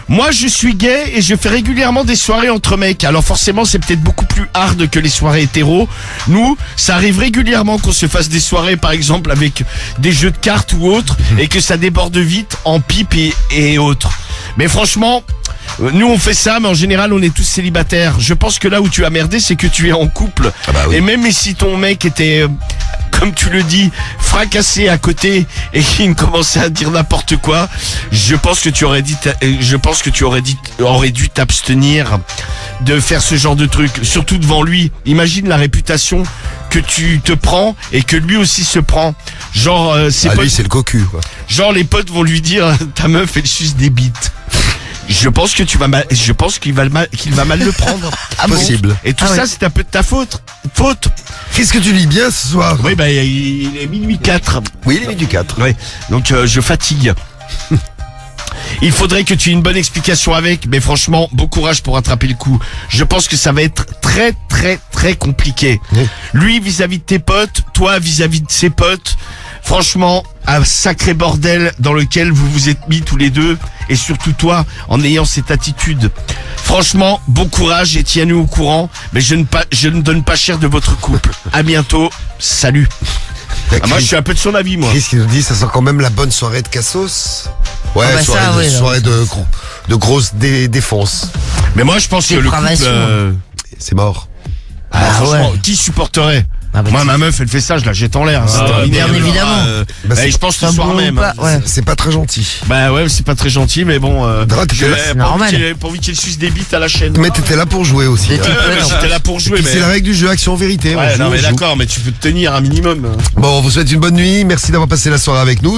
Moi je suis gay et je fais régulièrement des soirées entre mecs. Alors forcément c'est peut-être beaucoup plus hard que les soirées hétéros. Nous, ça arrive régulièrement qu'on se fasse des soirées par exemple avec des jeux de cartes ou autres et que ça déborde vite en pipe et autres. Mais franchement, nous on fait ça mais en général on est tous célibataires. Je pense que là où tu as merdé c'est que tu es en couple. Ah bah oui. Et même si ton mec était comme tu le dis, fracassé à côté et qu'il commençait à dire n'importe quoi, je pense que tu aurais dû t'abstenir de faire ce genre de truc, surtout devant lui. Imagine la réputation que tu te prends et que lui aussi se prend. Genre, ses Ah, potes, lui, c'est le cocu, quoi. genre les potes vont lui dire ta meuf elle suce des bites. Je pense que qu'il va mal le prendre. Possible. Et tout Ah ça ouais. c'est un peu de ta faute. Qu'est-ce que tu lis bien ce soir? Oui, bah, il est minuit 4. Oui, il est mis du 4. Ouais. Donc, je fatigue. Il faudrait que tu aies une bonne explication avec, mais franchement, bon courage pour rattraper le coup. Je pense que ça va être très, très, très compliqué. Oui. Lui vis-à-vis de tes potes, toi vis-à-vis de ses potes. Franchement, un sacré bordel dans lequel vous vous êtes mis tous les deux, et surtout toi, en ayant cette attitude. Franchement, bon courage et tiens-nous au courant, mais je ne donne pas cher de votre couple. À bientôt, salut. Ah, moi, je suis un peu de son avis, moi. Qu'est-ce qu'il nous dit? Ça sent quand même la bonne soirée de Cassos. Ouais, Ah bah soirée, ça, ouais, soirée de grosse défense. Mais moi, je pense que le couple... Dépravation. C'est mort. franchement, qui supporterait? Ah bah, Moi, ma meuf, elle fait ça, je la jette en l'air. C'est terminé. bien évidemment. Bah, et je pense ce ça soir bon même. ou pas, ouais. C'est pas très gentil. Bah ouais, c'est pas très gentil, mais bon. Drac, j'avais c'est pas normal. pas envie qu'elle suce des bites à la chaîne. Mais t'étais là pour jouer aussi. Des hein. types, ouais, non. J'étais là pour Et jouer, puis mais. c'est la règle du jeu Action Vérité. Ouais, on non, joue, mais on joue. d'accord, mais tu peux te tenir un minimum. Bon, on vous souhaite une bonne nuit. Merci d'avoir passé la soirée avec nous.